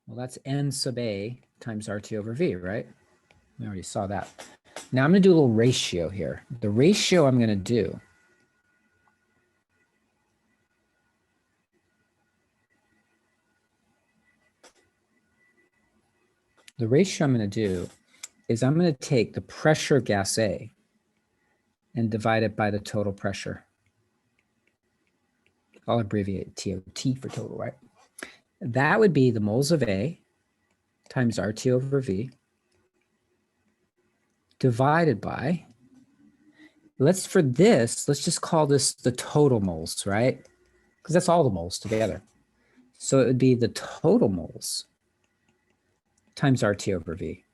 [SPEAKER 1] Well, that's N sub A times RT over V, right? We already saw that. Now I'm going to do a little ratio here. The ratio I'm going to do is I'm going to take the pressure of gas A and divide it by the total pressure. I'll abbreviate TOT for total, right? That would be the moles of A times RT over V divided by, let's just call this the total moles, right? Because that's all the moles together. So it would be the total moles times RT over V,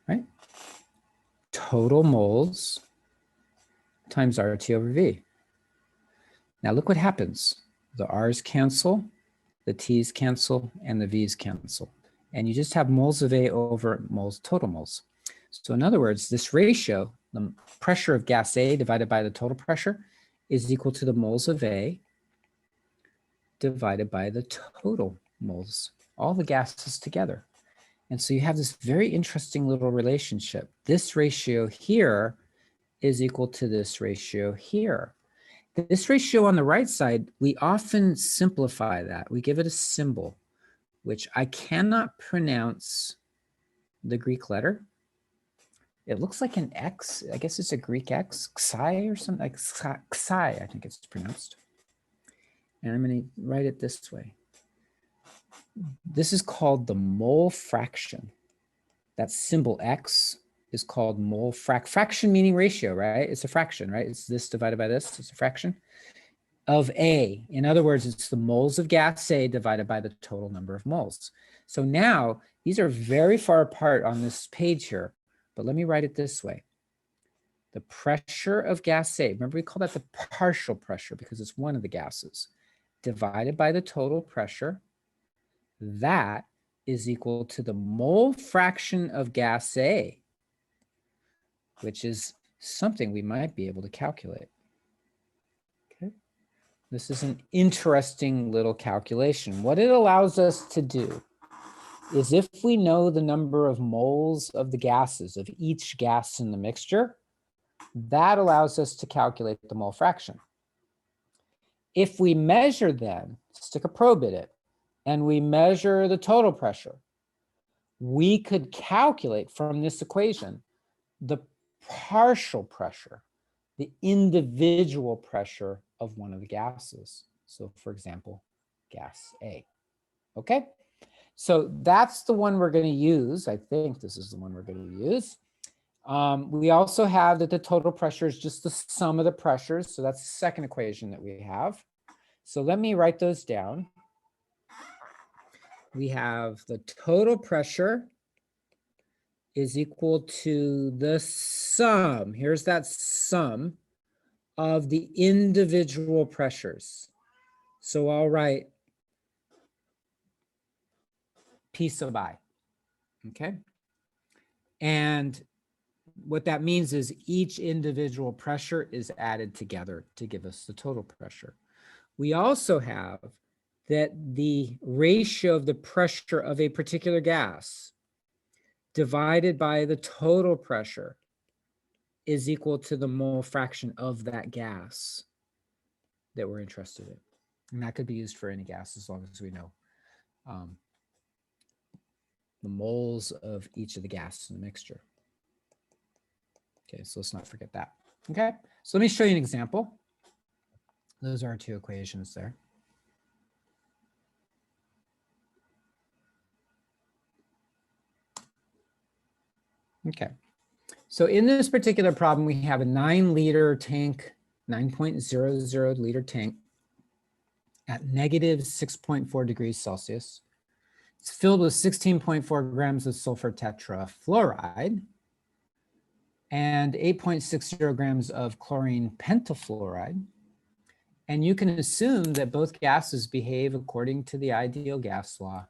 [SPEAKER 1] right? Total moles times RT over V. Now look what happens. The R's cancel, the T's cancel, and the V's cancel. And you just have moles of A over moles, total moles. So in other words, this ratio, the pressure of gas A divided by the total pressure, is equal to the moles of A divided by the total moles, all the gases together. And so you have this very interesting little relationship. This ratio here is equal to this ratio here. This ratio on the right side, we often simplify that. We give it a symbol, which I cannot pronounce the Greek letter. It looks like an X. I guess it's a Greek X, xi or something, like xi, I think it's pronounced. And I'm going to write it this way. This is called the mole fraction. That symbol X is called mole fraction, meaning ratio, right? It's a fraction, right? It's this divided by this. It's a fraction of A. In other words, it's the moles of gas A divided by the total number of moles. So now these are very far apart on this page here, but let me write it this way. The pressure of gas A, remember we call that the partial pressure because it's one of the gases, divided by the total pressure, that is equal to the mole fraction of gas A, which is something we might be able to calculate. Okay. This is an interesting little calculation. What it allows us to do is if we know the number of moles of the gases of each gas in the mixture, that allows us to calculate the mole fraction. If we measure then, stick a probe in it, and we measure the total pressure, we could calculate from this equation the partial pressure, the individual pressure of one of the gases. So for example, gas A. Okay, so that's the one we're going to use. I think this is the one we're going to use. We also have that the total pressure is just the sum of the pressures. So that's the second equation that we have. So let me write those down. We have the total pressure is equal to the sum. Here's that sum of the individual pressures. So I'll write P sub I, okay? And what that means is each individual pressure is added together to give us the total pressure. We also have that the ratio of the pressure of a particular gas divided by the total pressure is equal to the mole fraction of that gas that we're interested in. And that could be used for any gas as long as we know the moles of each of the gases in the mixture. Okay, so let's not forget that. Okay, so let me show you an example. Those are our two equations there. Okay, so in this particular problem, we have a 9-liter tank, 9.00 liter tank at negative 6.4 degrees Celsius. It's filled with 16.4 grams of sulfur tetrafluoride and 8.60 grams of chlorine pentafluoride. And you can assume that both gases behave according to the ideal gas law.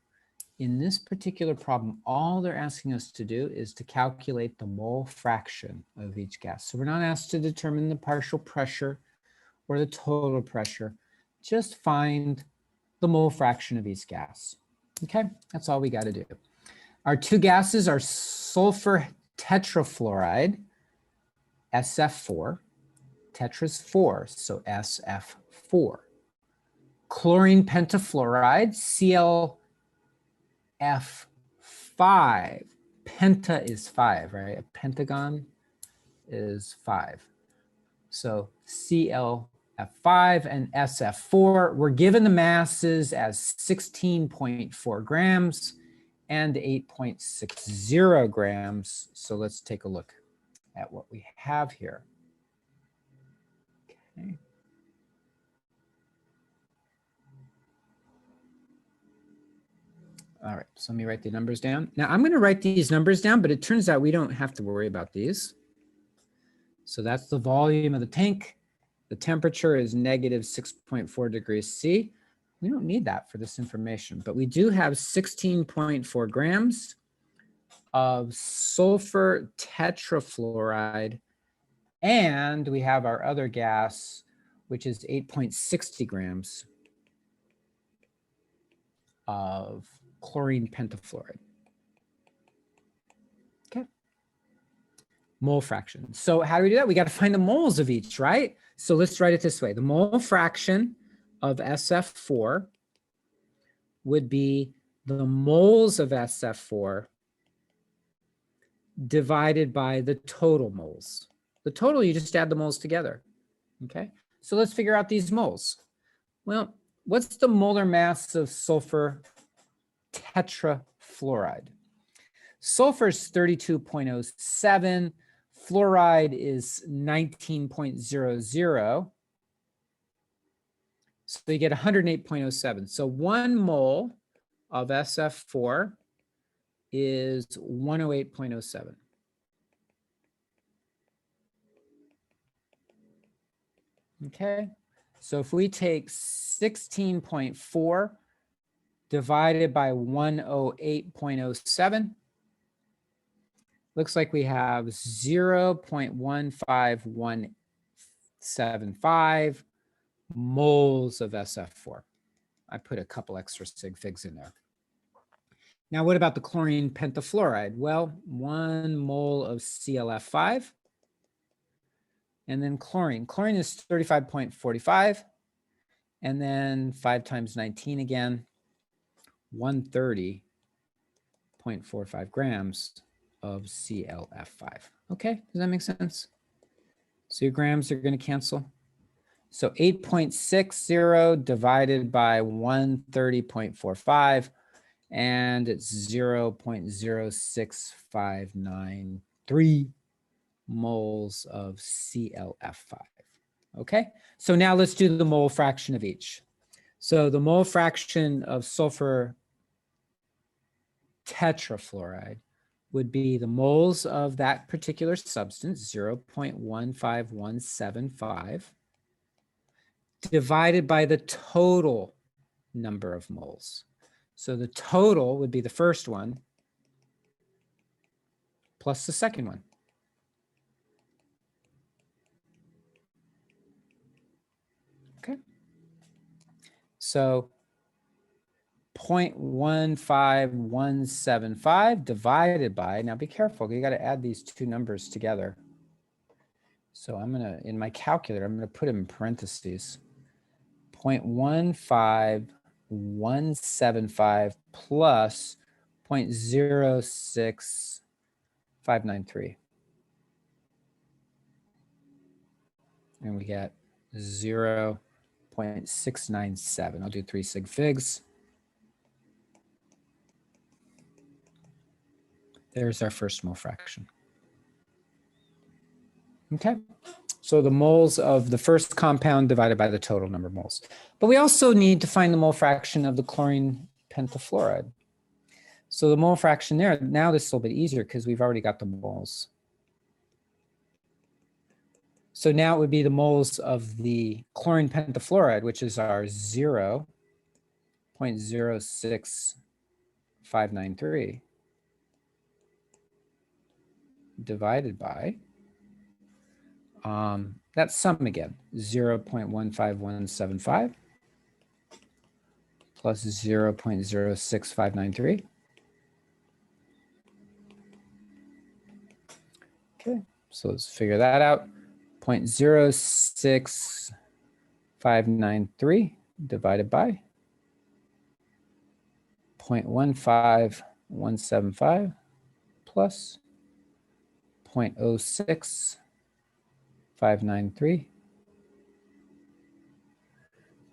[SPEAKER 1] In this particular problem, all they're asking us to do is to calculate the mole fraction of each gas. So we're not asked to determine the partial pressure or the total pressure, just find the mole fraction of each gas. Okay, that's all we got to do. Our two gases are sulfur tetrafluoride, SF4, tetra's 4, so SF4. Chlorine pentafluoride, ClF5. Penta is 5, right? A pentagon is 5. So ClF5 and SF4. We're given the masses as 16.4 grams and 8.60 grams. So let's take a look at what we have here. Okay. All right, so let me write the numbers down. Now I'm going to write these numbers down, but it turns out we don't have to worry about these. So that's the volume of the tank. The temperature is negative 6.4 degrees C. We don't need that for this information, but we do have 16.4 grams of sulfur tetrafluoride, and we have our other gas, which is 8.60 grams of chlorine pentafluoride. Okay. Mole fraction. So how do we do that? We got to find the moles of each, right? So let's write it this way. The mole fraction of SF4 would be the moles of SF4 divided by the total moles. The total, you just add the moles together. Okay. So let's figure out these moles. Well, what's the molar mass of sulfur tetrafluoride? Sulfur is 32.07. Fluoride is 19.00. So you get 108.07. So 1 mole of SF4 is 108.07. Okay, so if we take 16.4 divided by 108.07, looks like we have 0.15175 moles of SF4. I put a couple extra sig figs in there. Now, what about the chlorine pentafluoride? Well, 1 mole of ClF5. And then chlorine. Chlorine is 35.45. And then 5 times 19 again, 130.45 grams of ClF5. Okay, does that make sense? So your grams are going to cancel. So 8.60 divided by 130.45, and it's 0.06593 moles of ClF5. Okay, so now let's do the mole fraction of each. So the mole fraction of sulfur tetrafluoride would be the moles of that particular substance, 0.15175, divided by the total number of moles. So the total would be the first one plus the second one. Okay. So 0.15175 divided by, now be careful, you got to add these two numbers together. So I'm going to, in my calculator, I'm going to put them in parentheses. 0.15175 plus 0.06593. And we get 0.697. I'll do 3 sig figs. There's our first mole fraction. Okay, so the moles of the first compound divided by the total number of moles. But we also need to find the mole fraction of the chlorine pentafluoride. So the mole fraction there, now this is a little bit easier because we've already got the moles. So now it would be the moles of the chlorine pentafluoride, which is our 0.06593 divided by that sum again, 0.15175 plus 0.06593. Okay, so let's figure that out. 0.06593 divided by 0.15175 plus 0.06593,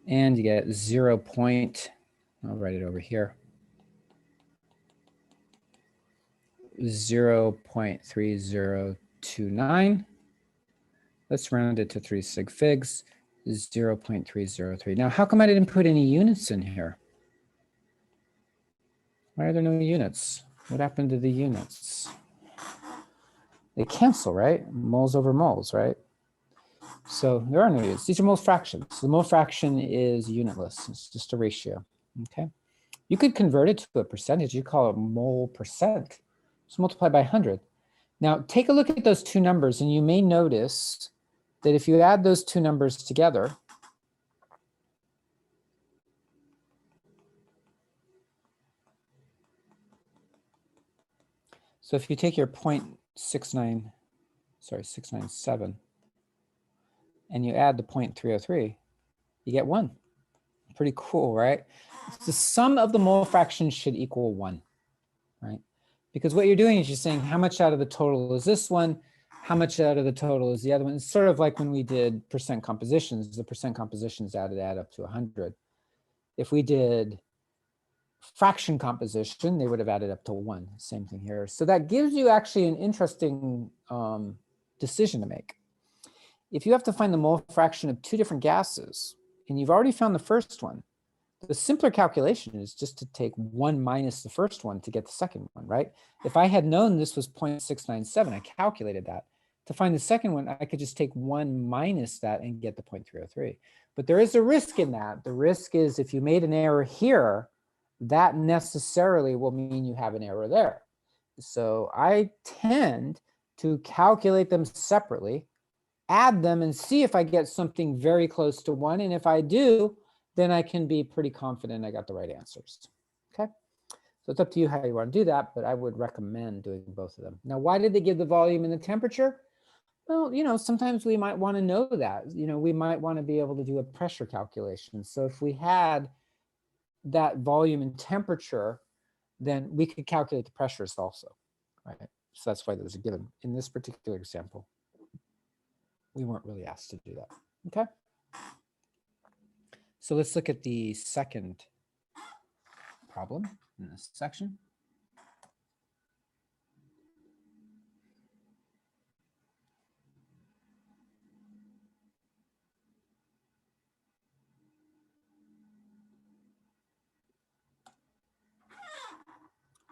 [SPEAKER 1] and you get 0. I'll write it over here, 0.3029. Let's round it to 3 sig figs, 0.303. Now, how come I didn't put any units in here? Why are there no units? What happened to the units? They cancel, right? Moles over moles, right? So there are no units. These are mole fractions. So the mole fraction is unitless. It's just a ratio, okay? You could convert it to a percentage. You call it mole percent. Just multiply by 100. Now, take a look at those two numbers, and you may notice that if you add those two numbers together, so if you take your 697, and you add the 0.303, you get 1. Pretty cool, right? The sum of the mole fractions should equal 1, right? Because what you're doing is you're saying how much out of the total is this one, how much out of the total is the other one. It's sort of like when we did percent compositions, the percent compositions add up to 100. If we did fraction composition, they would have added up to 1. Same thing here. So that gives you actually an interesting decision to make. If you have to find the mole fraction of two different gases, and you've already found the first one, the simpler calculation is just to take 1 minus the first one to get the second one, right? If I had known this was 0.697, I calculated that. To find the second one, I could just take 1 minus that and get the 0.303. But there is a risk in that. The risk is if you made an error here, that necessarily will mean you have an error there. So I tend to calculate them separately, add them, and see if I get something very close to 1. And if I do, then I can be pretty confident I got the right answers. Okay, So it's up to you how you want to do that, but I would recommend doing both of them. Now, why did they give the volume and the temperature? Well, sometimes we might want to know that. We might want to be able to do a pressure calculation. So if we had that volume and temperature, then we could calculate the pressures also, right? So that's why those are given. In this particular example, we weren't really asked to do that, okay? So let's look at the second problem in this section.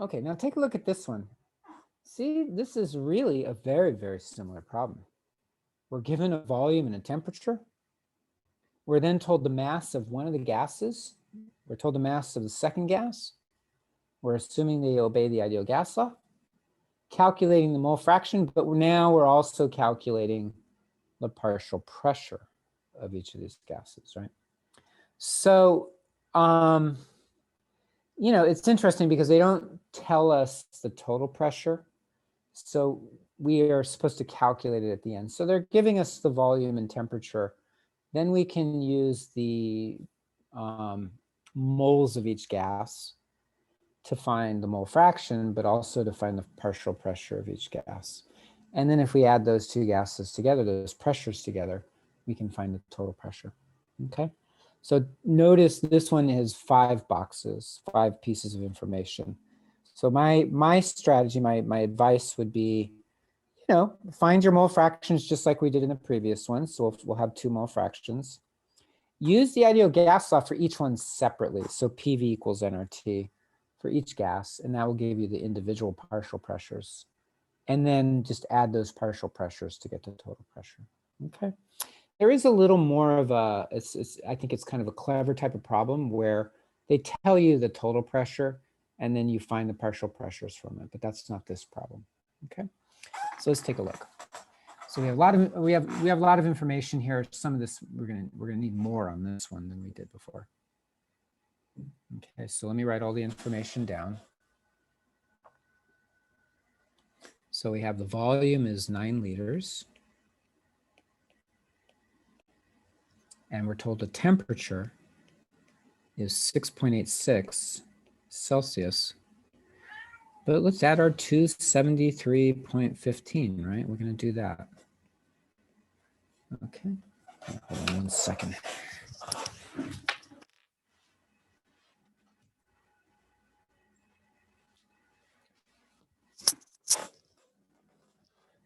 [SPEAKER 1] Okay, now take a look at this one. See, this is really a very, very similar problem. We're given a volume and a temperature. We're then told the mass of one of the gases. We're told the mass of the second gas. We're assuming they obey the ideal gas law, calculating the mole fraction, but now we're also calculating the partial pressure of each of these gases, right? So, it's interesting because they don't tell us the total pressure. So we are supposed to calculate it at the end. So they're giving us the volume and temperature. Then we can use the moles of each gas to find the mole fraction, but also to find the partial pressure of each gas. And then if we add those two gases together, those pressures together, we can find the total pressure, okay? So notice this one has 5 boxes, 5 pieces of information. So my strategy, my advice would be, find your mole fractions just like we did in the previous one. So we'll have 2 mole fractions. Use the ideal gas law for each one separately. So PV equals nRT for each gas, and that will give you the individual partial pressures. And then just add those partial pressures to get the total pressure, okay? There is a little more of a, I think it's kind of a clever type of problem where they tell you the total pressure and then you find the partial pressures from it, but that's not this problem, okay? So let's take a look. So we have a lot of information here. Some of this we're gonna need more on this one than we did before. Okay, so let me write all the information down. So we have the volume is 9 liters. And we're told the temperature is 6.86 Celsius. But let's add our 273.15, right? We're going to do that. Okay. Hold on 1 second.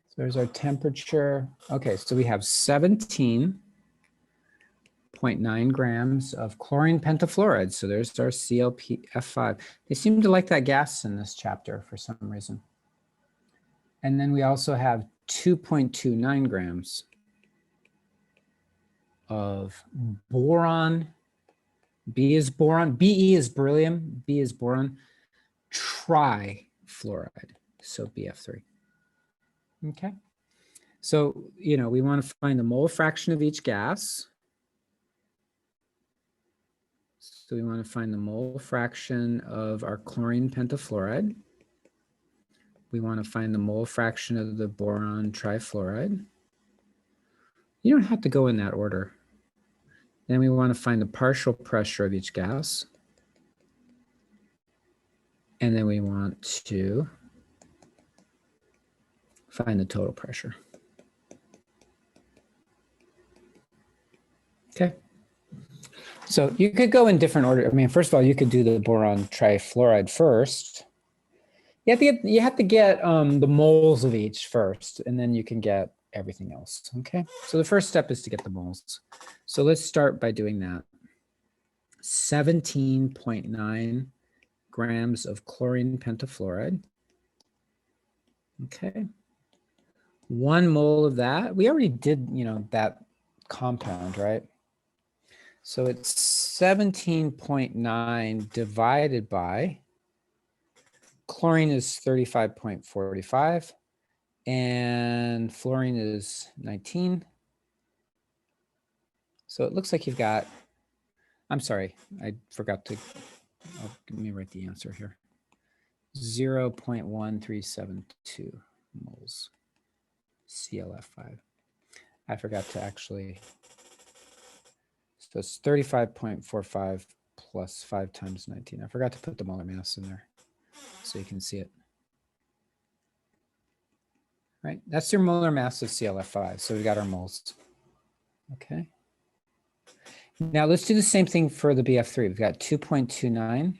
[SPEAKER 1] So there's our temperature. Okay, so we have 17.9 grams of chlorine pentafluoride. So there's our ClPF5. They seem to like that gas in this chapter for some reason. And then we also have 2.29 grams of boron. B is boron, Be is beryllium, B is boron, trifluoride, so BF3. Okay, so we want to find the mole fraction of each gas. So we want to find the mole fraction of our chlorine pentafluoride. We want to find the mole fraction of the boron trifluoride. You don't have to go in that order. Then we want to find the partial pressure of each gas. And then we want to find the total pressure. Okay. So you could go in different order. I mean, first of all, you could do the boron trifluoride first. You have to get the moles of each first, and then you can get everything else, okay? So the first step is to get the moles. So let's start by doing that. 17.9 grams of chlorine pentafluoride. Okay. 1 mole of that. We already did, that compound, right? So it's 17.9 divided by, chlorine is 35.45 and fluorine is 19. So it looks like you've got, I'm sorry, I forgot to, let me write the answer here. 0.1372 moles ClF5. I forgot to actually, so it's 35.45 plus 5 times 19. I forgot to put the molar mass in there so you can see it. Right, that's your molar mass of ClF5. So we got our moles. Okay. Now let's do the same thing for the BF3. We've got 2.29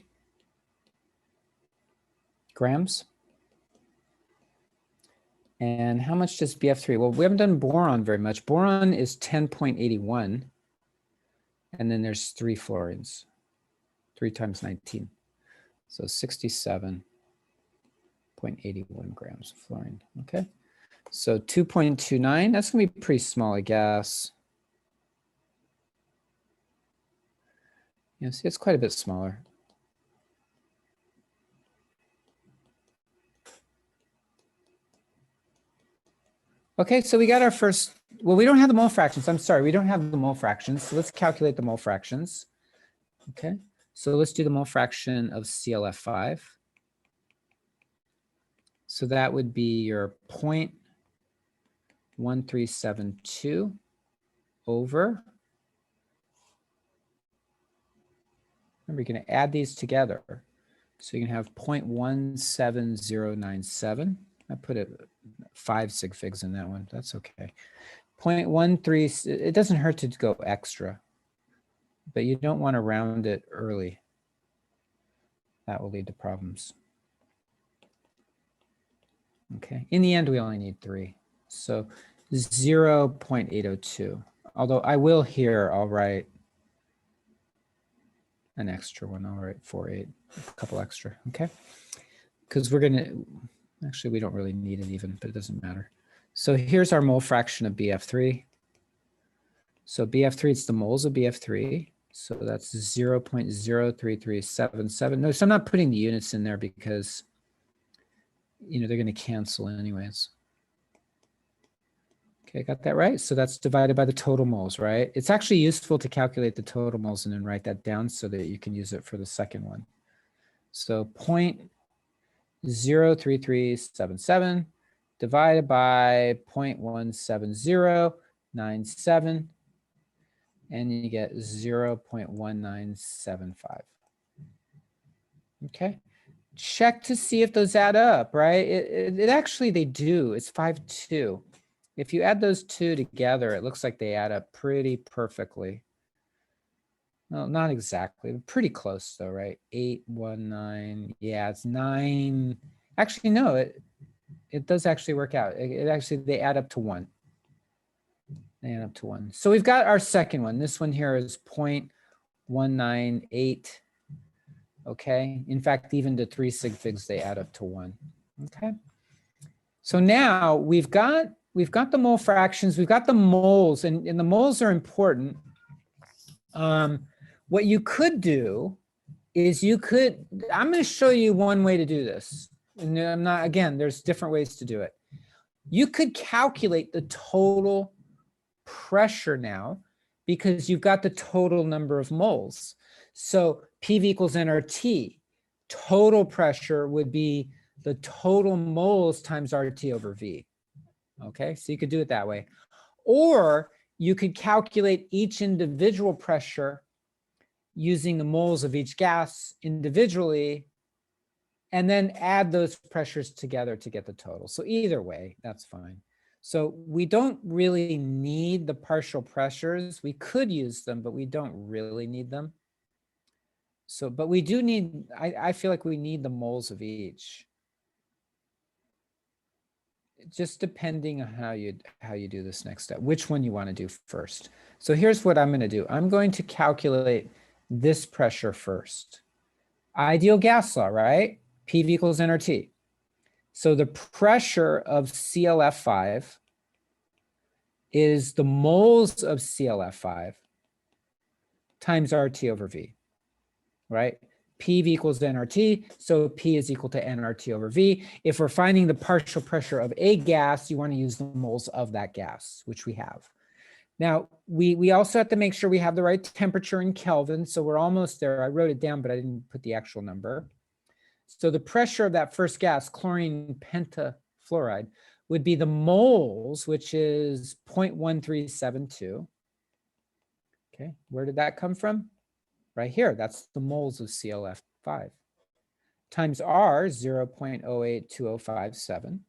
[SPEAKER 1] grams. And how much does BF3? Well, we haven't done boron very much. Boron is 10.81. And then there's 3 fluorines, 3 times 19. So 67.81 grams of fluorine. Okay. So 2.29, that's going to be pretty small, I guess. Yeah, see, it's quite a bit smaller. Okay, so we got our first, well, we don't have the mole fractions. I'm sorry, we don't have the mole fractions. So let's calculate the mole fractions. Okay, so let's do the mole fraction of ClF5. So that would be your 0.1372 over. Remember, you're going to add these together. So you can have 0.17097. I put 5 sig figs in that one. That's okay. 0.13, it doesn't hurt to go extra, but you don't want to round it early. That will lead to problems. Okay, in the end, we only need 3. So 0.802. Although I will here, I'll write an extra one. I'll write 48, a couple extra, okay? Because we're going to, actually, we don't really need it even, but it doesn't matter. So here's our mole fraction of BF3. So BF3, it's the moles of BF3. So that's 0.03377. Notice I'm not putting the units in there because, you know, they're going to cancel anyways. Okay, got that right? So that's divided by the total moles, right? It's actually useful to calculate the total moles and then write that down so that you can use it for the second one. So 0.03377 divided by 0.17097, and you get 0.1975. Okay, check to see if those add up, right? It actually, they do. It's 5.2. If you add those two together, it looks like they add up pretty perfectly. Well, not exactly, but pretty close though, right? 819, yeah, it's 9. Actually, no, it does actually work out. It actually, they add up to 1. They add up to 1. So we've got our second one. This one here is 0.198. Okay. In fact, even to 3 sig figs, they add up to 1. Okay. So now we've got the mole fractions, we've got the moles, and the moles are important. What you could do is I'm going to show you one way to do this. And I'm not, again, there's different ways to do it. You could calculate the total pressure now because you've got the total number of moles. So PV equals nRT. Total pressure would be the total moles times RT over V. Okay, so you could do it that way. Or you could calculate each individual pressure using the moles of each gas individually, and then add those pressures together to get the total. So either way, that's fine. So we don't really need the partial pressures. We could use them, but we don't really need them. So, but we do need, I feel like we need the moles of each. Just depending on how you do this next step, which one you want to do first. So here's what I'm going to do. I'm going to calculate this pressure first. Ideal gas law, right? PV equals nRT. So the pressure of ClF5 is the moles of ClF5 times RT over V, right? PV equals nRT, so P is equal to nRT over V. If we're finding the partial pressure of a gas, you want to use the moles of that gas, which we have. Now, we also have to make sure we have the right temperature in Kelvin, so we're almost there. I wrote it down, but I didn't put the actual number. So the pressure of that first gas, chlorine pentafluoride, would be the moles, which is 0.1372. Okay, where did that come from? Right here, that's the moles of ClF5. Times R, 0.082057.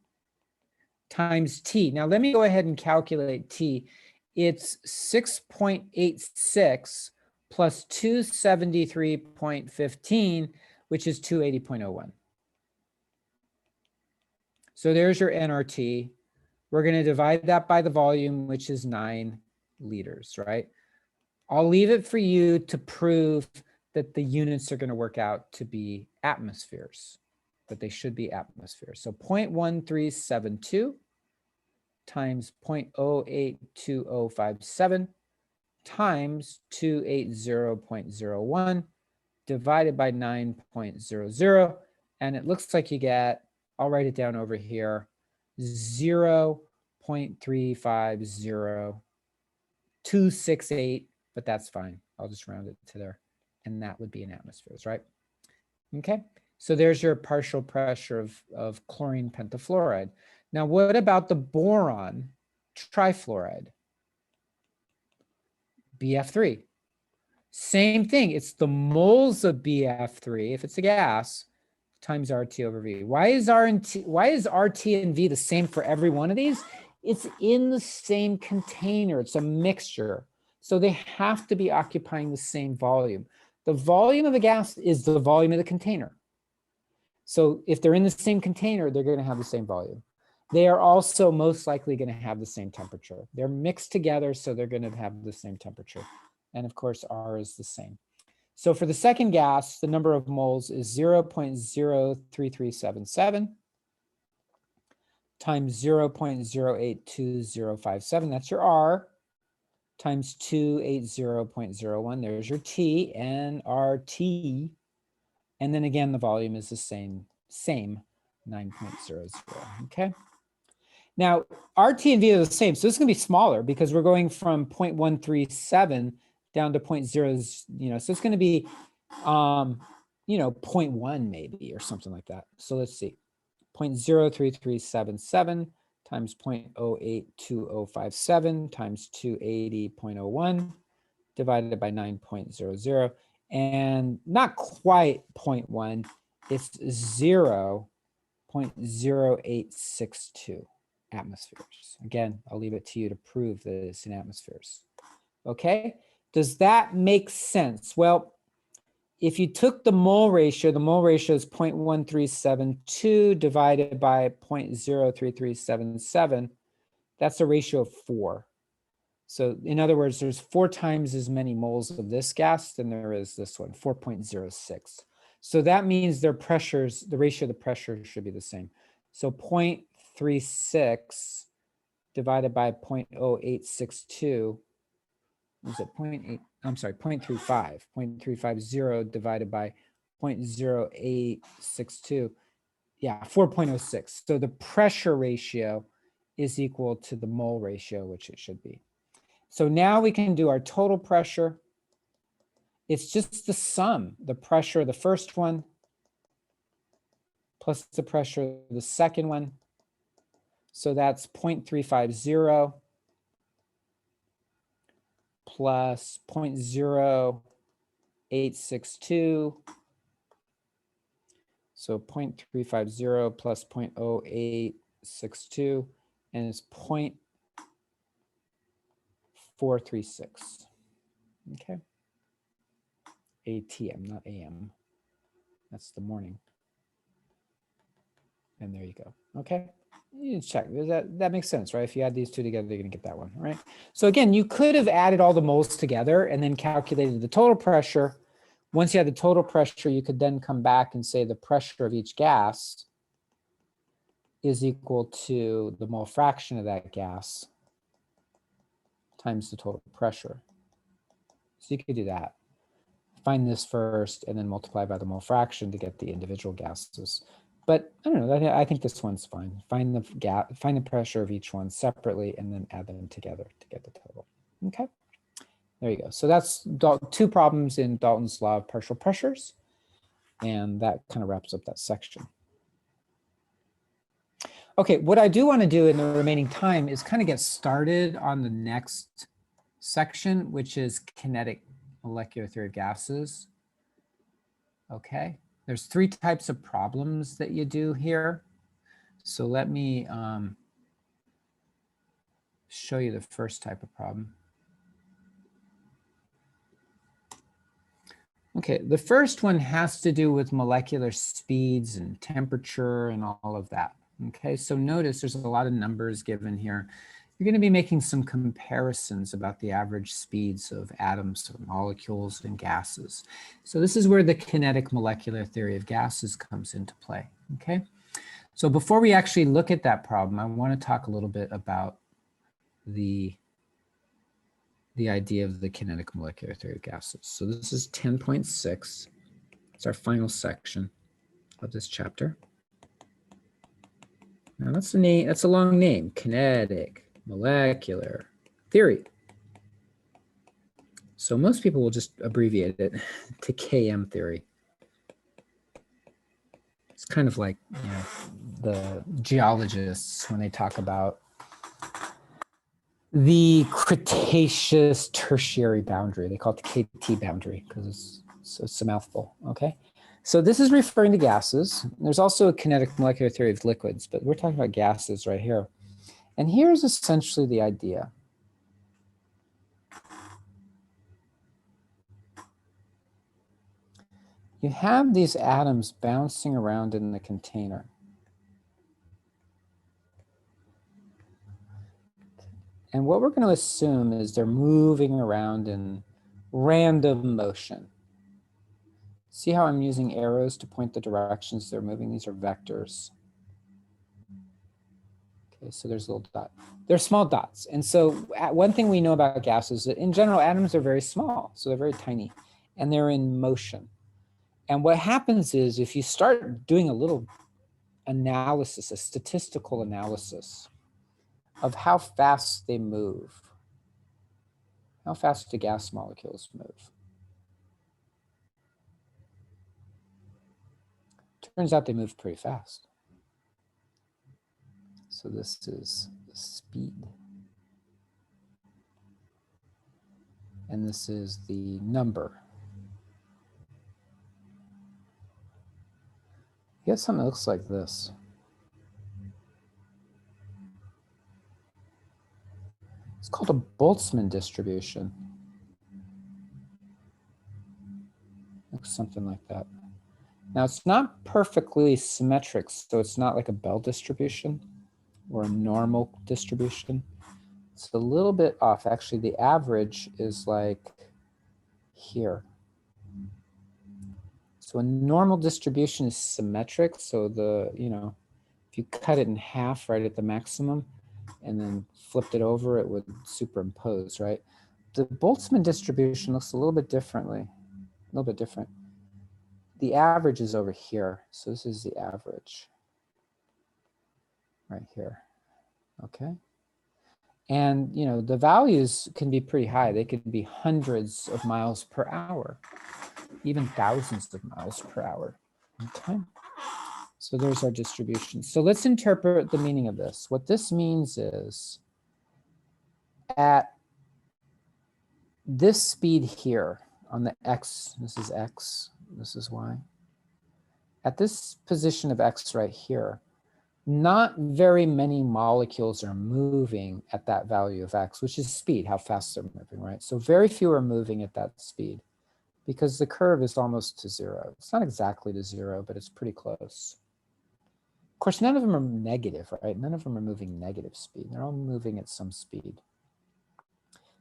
[SPEAKER 1] Times T. Now let me go ahead and calculate T. It's 6.86 plus 273.15, which is 280.01. So there's your nRT. We're going to divide that by the volume, which is 9 liters, right? I'll leave it for you to prove that the units are going to work out to be atmospheres, but they should be atmospheres. So 0.1372 times 0.082057 times 280.01 divided by 9.00. And it looks like you get, I'll write it down over here, 0.350268, but that's fine. I'll just round it to there. And that would be in atmospheres, right? Okay, so there's your partial pressure of chlorine pentafluoride. Now, what about the boron trifluoride? BF3. Same thing. It's the moles of BF3, if it's a gas, times RT over V. Why is RT and V the same for every one of these? It's in the same container. It's a mixture. So they have to be occupying the same volume. The volume of a gas is the volume of the container. So if they're in the same container, they're going to have the same volume. They are also most likely going to have the same temperature. They're mixed together, so they're going to have the same temperature. And of course, R is the same. So for the second gas, the number of moles is 0.03377 times 0.082057. That's your R, times 280.01. There's your T, nRT. And then again, the volume is the same 9.00. Okay. Now, RT and V are the same. So this is going to be smaller because we're going from 0.137 down to 0.0, so it's going to be, 0.1 maybe or something like that. So let's see, 0.03377 times 0.082057 times 280.01 divided by 9.00. And not quite 0.1, it's 0.0862 atmospheres. Again, I'll leave it to you to prove that it's in atmospheres. Okay, does that make sense? Well, if you took the mole ratio is 0.1372 divided by 0.03377, that's a ratio of 4. So in other words, there's 4 times as many moles of this gas than there is this one, 4.06. So that means their pressures, the ratio of the pressure should be the same. So 0.36 divided by 0.0862, is it 0.8? I'm sorry, 0.35. 0.350 divided by 0.0862. Yeah, 4.06. So the pressure ratio is equal to the mole ratio, which it should be. So now we can do our total pressure. It's just the sum, the pressure of the first one plus the pressure of the second one. So that's 0.350 plus 0.0862. So 0.350 plus 0.0862, and it's 0.436. Okay. ATM, not AM. That's the morning. And there you go. Okay. You check. That makes sense, right? If you add these two together, you're going to get that one, right? So again, you could have added all the moles together and then calculated the total pressure. Once you had the total pressure, you could then come back and say the pressure of each gas is equal to the mole fraction of that gas times the total pressure. So you could do that. Find this first and then multiply by the mole fraction to get the individual gases. But I don't know, I think this one's fine. Find the pressure of each one separately and then add them together to get the total. Okay, there you go. So that's 2 problems in Dalton's law of partial pressures. And that kind of wraps up that section. Okay, what I do want to do in the remaining time is kind of get started on the next section, which is kinetic molecular theory of gases. Okay, there's 3 types of problems that you do here. So let me show you the first type of problem. Okay, the first one has to do with molecular speeds and temperature and all of that. Okay, so notice there's a lot of numbers given here. You're going to be making some comparisons about the average speeds of atoms or molecules and gases. So this is where the kinetic molecular theory of gases comes into play. Okay, so before we actually look at that problem, I want to talk a little bit about the idea of the kinetic molecular theory of gases. So this is 10.6. It's our final section of this chapter. Now that's a name, that's a long name, kinetic molecular theory. So most people will just abbreviate it to KM theory. It's kind of like, you know, the geologists when they talk about the Cretaceous tertiary boundary. They call it the KT boundary because it's a mouthful, okay? So this is referring to gases. There's also a kinetic molecular theory of liquids, but we're talking about gases right here. And here's essentially the idea. You have these atoms bouncing around in the container. And what we're going to assume is they're moving around in random motion. See how I'm using arrows to point the directions they're moving? These are vectors. Okay, so there's a little dot. They're small dots. And so one thing we know about gases is that in general, atoms are very small. So they're very tiny and they're in motion. And what happens is if you start doing a little analysis, a statistical analysis of how fast they move, how fast do gas molecules move? Turns out they move pretty fast. So this is the speed. And this is the number. You get something that looks like this. It's called a Boltzmann distribution. Looks something like that. Now it's not perfectly symmetric, so it's not like a Bell distribution or a normal distribution. It's a little bit off. Actually, the average is like here. So a normal distribution is symmetric. So the, you know, if you cut it in half right at the maximum and then flipped it over, it would superimpose, right? The Boltzmann distribution looks a little bit differently, a little bit different. The average is over here. So this is the average right here, okay? And, you know, the values can be pretty high. They could be hundreds of miles per hour, even thousands of miles per hour, okay? So there's our distribution. So let's interpret the meaning of this. What this means is at this speed here on the X, this is X, this is Y. At this position of X right here, not very many molecules are moving at that value of X, which is speed, how fast they're moving, right? So very few are moving at that speed because the curve is almost to zero. It's not exactly to zero, but it's pretty close. Of course, none of them are negative, right? None of them are moving negative speed. They're all moving at some speed.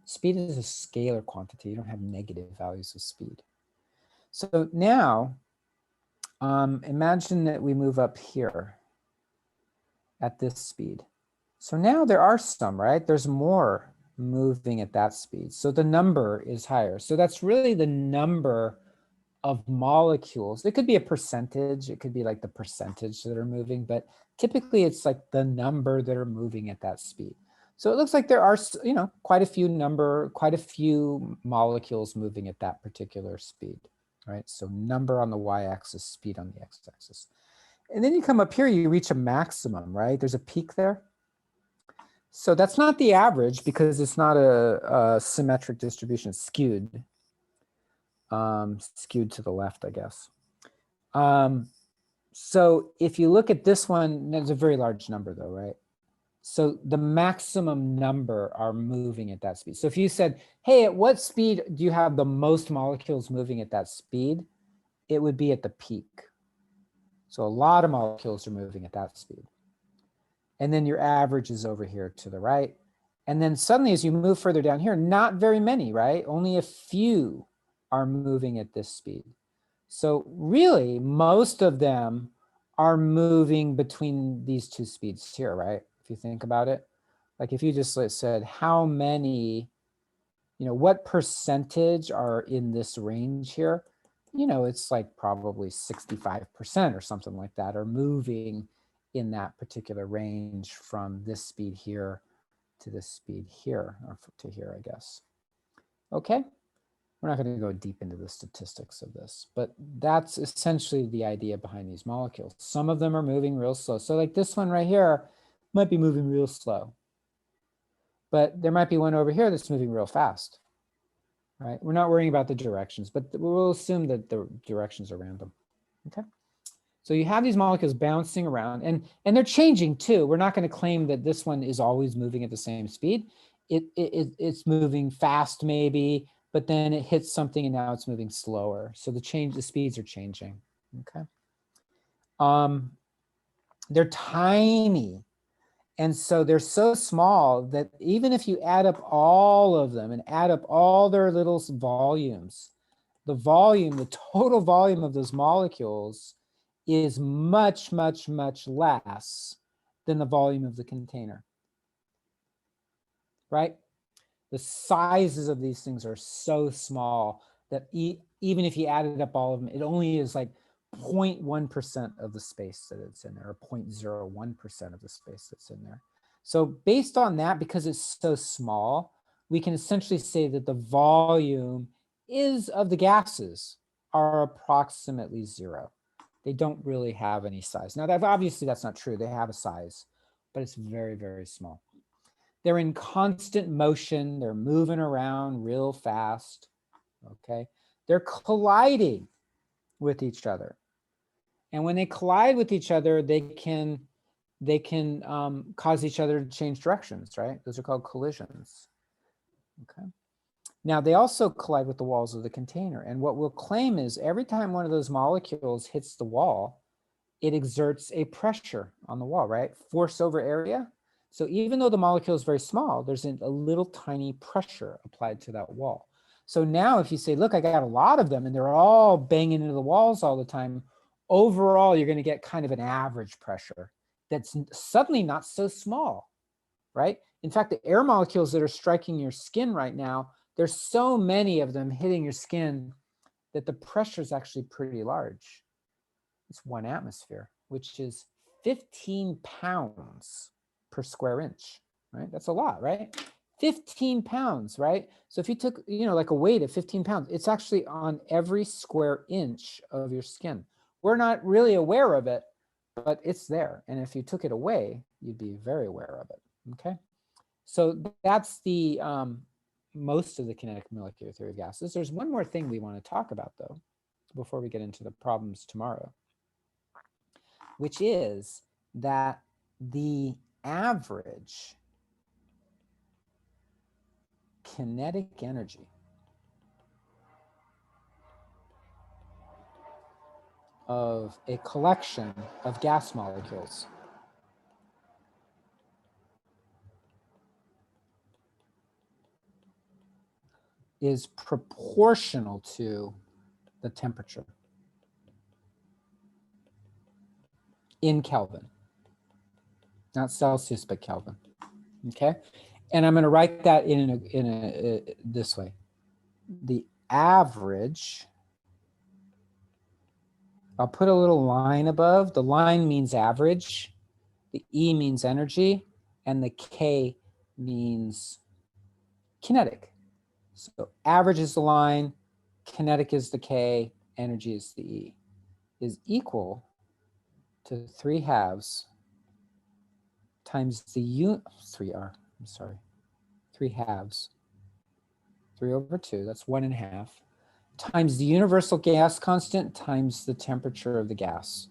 [SPEAKER 1] Speed is a scalar quantity. You don't have negative values of speed. So now, imagine that we move up here at this speed. So now there are some, right? There's more moving at that speed. So the number is higher. So that's really the number of molecules. It could be a percentage. It could be like the percentage that are moving, but typically it's like the number that are moving at that speed. So it looks like there are, you know, quite a few molecules moving at that particular speed. right? So number on the y-axis, speed on the x-axis. And then you come up here, you reach a maximum, right? There's a peak there. So that's not the average because it's not a symmetric distribution, it's skewed. Skewed to the left, I guess. So if you look at this one, there's a very large number though, right? So the maximum number are moving at that speed. So if you said, hey, at what speed do you have the most molecules moving at that speed? It would be at the peak. So a lot of molecules are moving at that speed. And then your average is over here to the right. And then suddenly as you move further down here, not very many, right? Only a few are moving at this speed. So really, most of them are moving between these two speeds here, right? If you think about it, like if you just said how many, what percentage are in this range here, it's like probably 65% or something like that are moving in that particular range from this speed here to this speed here, or to here, I guess. Okay. We're not going to go deep into the statistics of this, but that's essentially the idea behind these molecules. Some of them are moving real slow. So like this one right here might be moving real slow, but there might be one over here that's moving real fast, right? We're not worrying about the directions, but we'll assume that the directions are random, okay? So you have these molecules bouncing around and they're changing too. We're not going to claim that this one is always moving at the same speed. It's moving fast maybe, but then it hits something and now it's moving slower. So the speeds are changing, okay? They're tiny. And so they're so small that even if you add up all of them and add up all their little volumes, the total volume of those molecules is much, much, much less than the volume of the container, right? The sizes of these things are so small that even if you added up all of them, it only is like 0.1% of the space that it's in there, or 0.01% of the space that's in there. So based on that, because it's so small, we can essentially say that the volume of the gases are approximately 0. They don't really have any size. Now, obviously that's not true. They have a size, but it's very, very small. They're in constant motion. They're moving around real fast, okay? They're colliding with each other. And when they collide with each other, they can cause each other to change directions, right? Those are called collisions, okay? Now, they also collide with the walls of the container. And what we'll claim is every time one of those molecules hits the wall, it exerts a pressure on the wall, right? Force over area. So even though the molecule is very small, there's a little tiny pressure applied to that wall. So now if you say, look, I got a lot of them and they're all banging into the walls all the time, overall, you're going to get kind of an average pressure that's suddenly not so small, right? In fact, the air molecules that are striking your skin right now, there's so many of them hitting your skin that the pressure is actually pretty large. It's 1 atmosphere, which is 15 pounds per square inch, right? That's a lot, right? 15 pounds, right? So if you took, like a weight of 15 pounds, it's actually on every square inch of your skin. We're not really aware of it, but it's there. And if you took it away, you'd be very aware of it, okay? So that's the most of the kinetic molecular theory of gases. There's one more thing we want to talk about, though, before we get into the problems tomorrow, which is that the average kinetic energy of a collection of gas molecules is proportional to the temperature in Kelvin. Not Celsius, but Kelvin, okay? And I'm going to write that in this way. The average, I'll put a little line above. The line means average, the E means energy, and the K means kinetic. So average is the line, kinetic is the K, energy is the E, is equal to 3/2 times the 3R, I'm sorry, 3/2, 3/2, that's 1.5, times the universal gas constant times the temperature of the gas.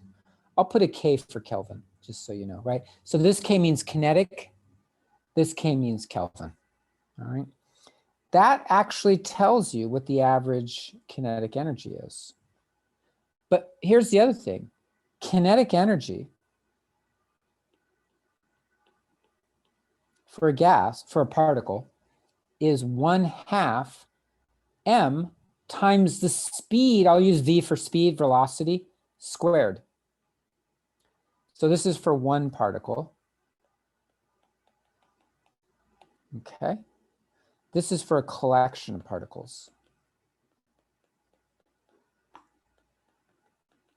[SPEAKER 1] I'll put a K for Kelvin, just so you know, right? So this K means kinetic, this K means Kelvin, all right? That actually tells you what the average kinetic energy is. But here's the other thing. Kinetic energy for a gas, for a particle, is 1/2 m times the speed, I'll use V for speed, velocity, squared. So this is for one particle. Okay. This is for a collection of particles.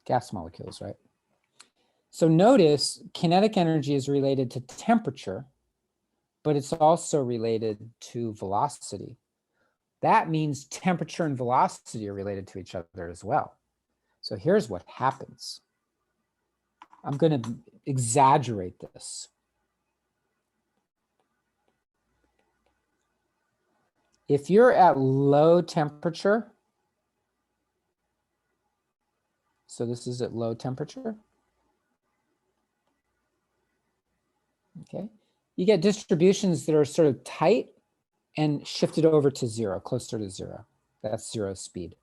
[SPEAKER 1] Gas molecules, right? So notice kinetic energy is related to temperature, but it's also related to velocity. That means temperature and velocity are related to each other as well. So here's what happens. I'm going to exaggerate this. If you're at low temperature, so this is at low temperature, okay, you get distributions that are sort of tight and shifted over to zero, closer to zero. That's zero speed.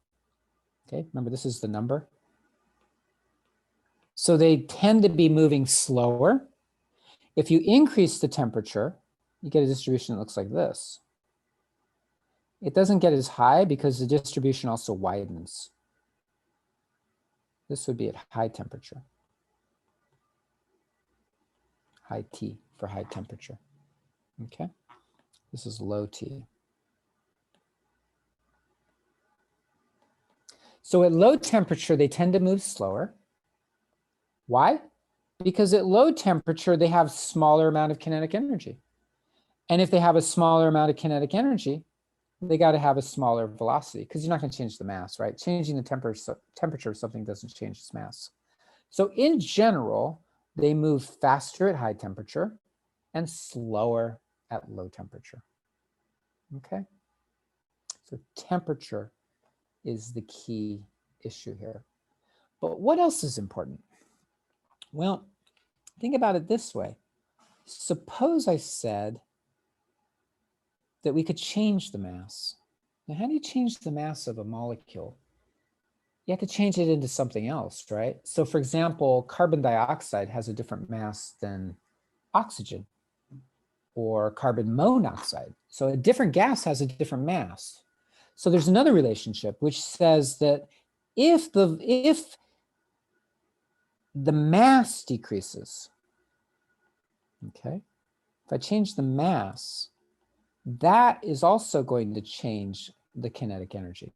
[SPEAKER 1] Okay, remember this is the number. So they tend to be moving slower. If you increase the temperature, you get a distribution that looks like this. It doesn't get as high because the distribution also widens. This would be at high temperature. High T for high temperature. Okay, this is low T. So at low temperature, they tend to move slower. Why? Because at low temperature, they have smaller amount of kinetic energy. And if they have a smaller amount of kinetic energy, they got to have a smaller velocity because you're not going to change the mass, right? Changing the temperature of something doesn't change its mass. So in general, they move faster at high temperature and slower at low temperature. Okay? So temperature is the key issue here. But what else is important? Well, think about it this way. Suppose I said that we could change the mass. Now, how do you change the mass of a molecule? You have to change it into something else, right? So for example, carbon dioxide has a different mass than oxygen or carbon monoxide. So a different gas has a different mass. So there's another relationship which says that if the mass decreases, okay, if I change the mass, that is also going to change the kinetic energy.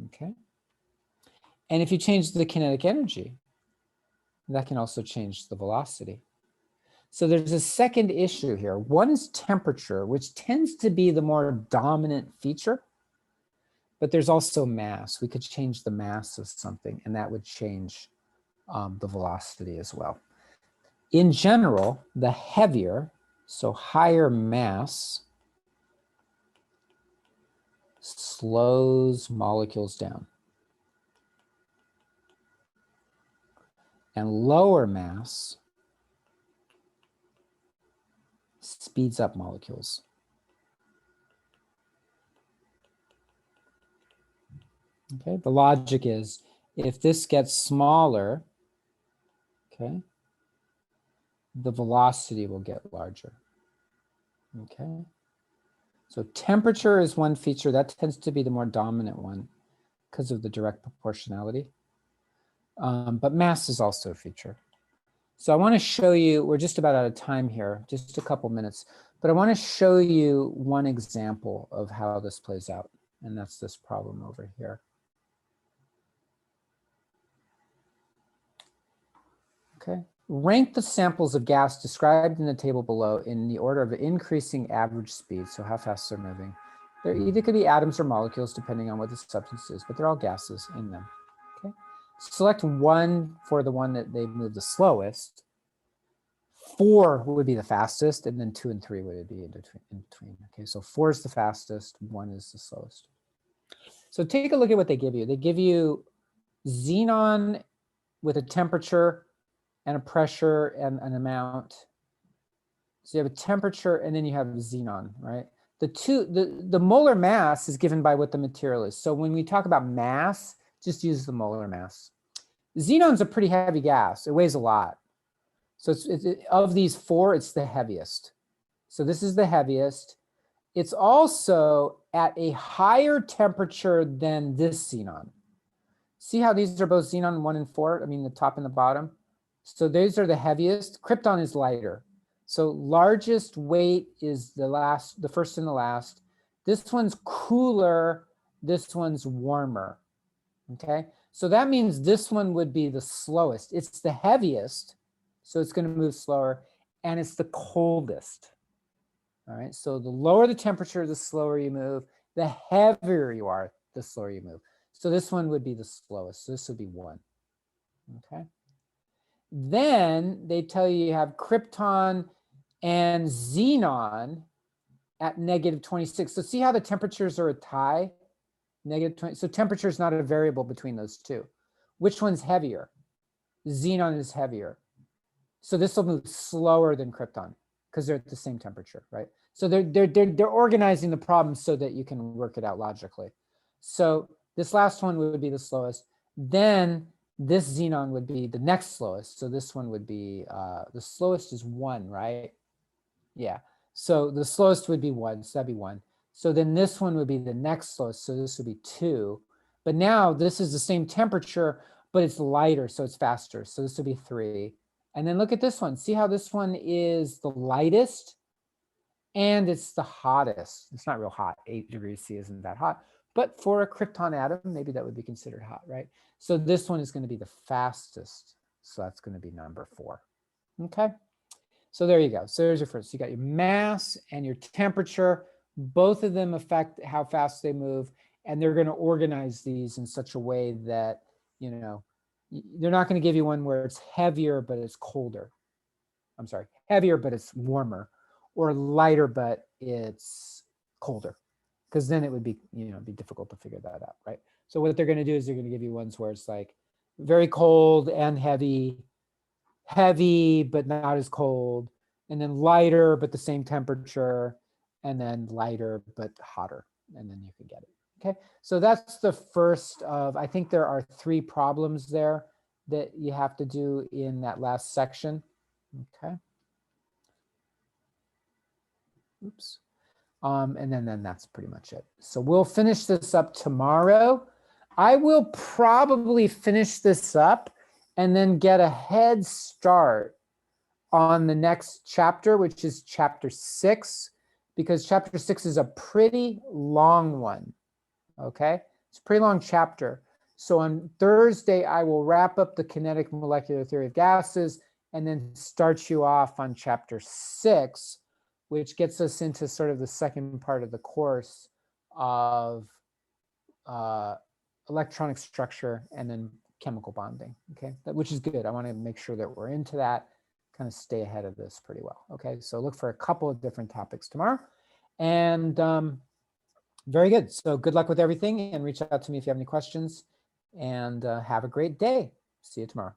[SPEAKER 1] Okay. And if you change the kinetic energy, that can also change the velocity. So there's a second issue here. One is temperature, which tends to be the more dominant feature, but there's also mass. We could change the mass of something, and that would change the velocity as well. In general, the heavier, so higher mass, slows molecules down. And lower mass speeds up molecules. Okay, the logic is if this gets smaller, okay, the velocity will get larger. Okay, so temperature is one feature that tends to be the more dominant one because of the direct proportionality. But mass is also a feature. So I want to show you, we're just about out of time here, just a couple minutes, but I want to show you one example of how this plays out. And that's this problem over here. Okay. Rank the samples of gas described in the table below in the order of increasing average speed. So how fast they're moving. They're either could be atoms or molecules, depending on what the substance is, but they're all gases in them. Okay. Select 1 for the one that they move the slowest. 4 would be the fastest, and then 2 and 3 would be in between. Okay, so 4 is the fastest, 1 is the slowest. So take a look at what they give you. They give you xenon with a temperature and a pressure and an amount. So you have a temperature and then you have xenon, right? The molar mass is given by what the material is. So when we talk about mass, just use the molar mass. Xenon's a pretty heavy gas. It weighs a lot. So of these 4, it's the heaviest. So this is the heaviest. It's also at a higher temperature than this xenon. See how these are both xenon 1 and 4? I mean, the top and the bottom. So these are the heaviest. Krypton is lighter. So largest weight is the first and the last. This one's cooler. This one's warmer. Okay. So that means this one would be the slowest. It's the heaviest. So it's going to move slower, and it's the coldest. All right, so the lower the temperature, the slower you move. The heavier you are, the slower you move. So this one would be the slowest. So this would be 1. Okay. Then they tell you have krypton and xenon at -26. So see how the temperatures are a tie? -20. So temperature is not a variable between those two. Which one's heavier? Xenon is heavier. So this will move slower than krypton because they're at the same temperature, right? So they're organizing the problem so that you can work it out logically. So this last one would be the slowest. Then this xenon would be the next slowest. So this one would be, the slowest is 1, right? Yeah. So the slowest would be 1. So that'd be 1. So then this one would be the next slowest. So this would be 2. But now this is the same temperature, but it's lighter. So it's faster. So this would be 3. And then look at this one. See how this one is the lightest and it's the hottest. It's not real hot. 8 degrees C isn't that hot. But for a krypton atom, maybe that would be considered hot, right? So this one is going to be the fastest. So that's going to be number 4. Okay. So there you go. So there's your first. You got your mass and your temperature. Both of them affect how fast they move. And they're going to organize these in such a way that, you know, they're not going to give you one where it's heavier, but it's colder. I'm sorry, heavier, but it's warmer, or lighter, but it's colder. Because then it would be, you know, be difficult to figure that out, right? So what they're going to do is they're going to give you ones where it's like very cold and heavy, but not as cold, and then lighter, but the same temperature, and then lighter, but hotter, and then you can get it. Okay, so that's the first of, I think there are 3 problems there that you have to do in that last section. Okay. Oops. And then that's pretty much it. So we'll finish this up tomorrow. I will probably finish this up and then get a head start on the next chapter, which is chapter 6, because chapter 6 is a pretty long one. Okay, it's a pretty long chapter. So on Thursday, I will wrap up the kinetic molecular theory of gases and then start you off on chapter 6, which gets us into sort of the second part of the course of electronic structure and then chemical bonding. Okay, which is good. I want to make sure that we're into that, kind of stay ahead of this pretty well. Okay, so look for a couple of different topics tomorrow. And very good. So good luck with everything and reach out to me if you have any questions, and have a great day. See you tomorrow.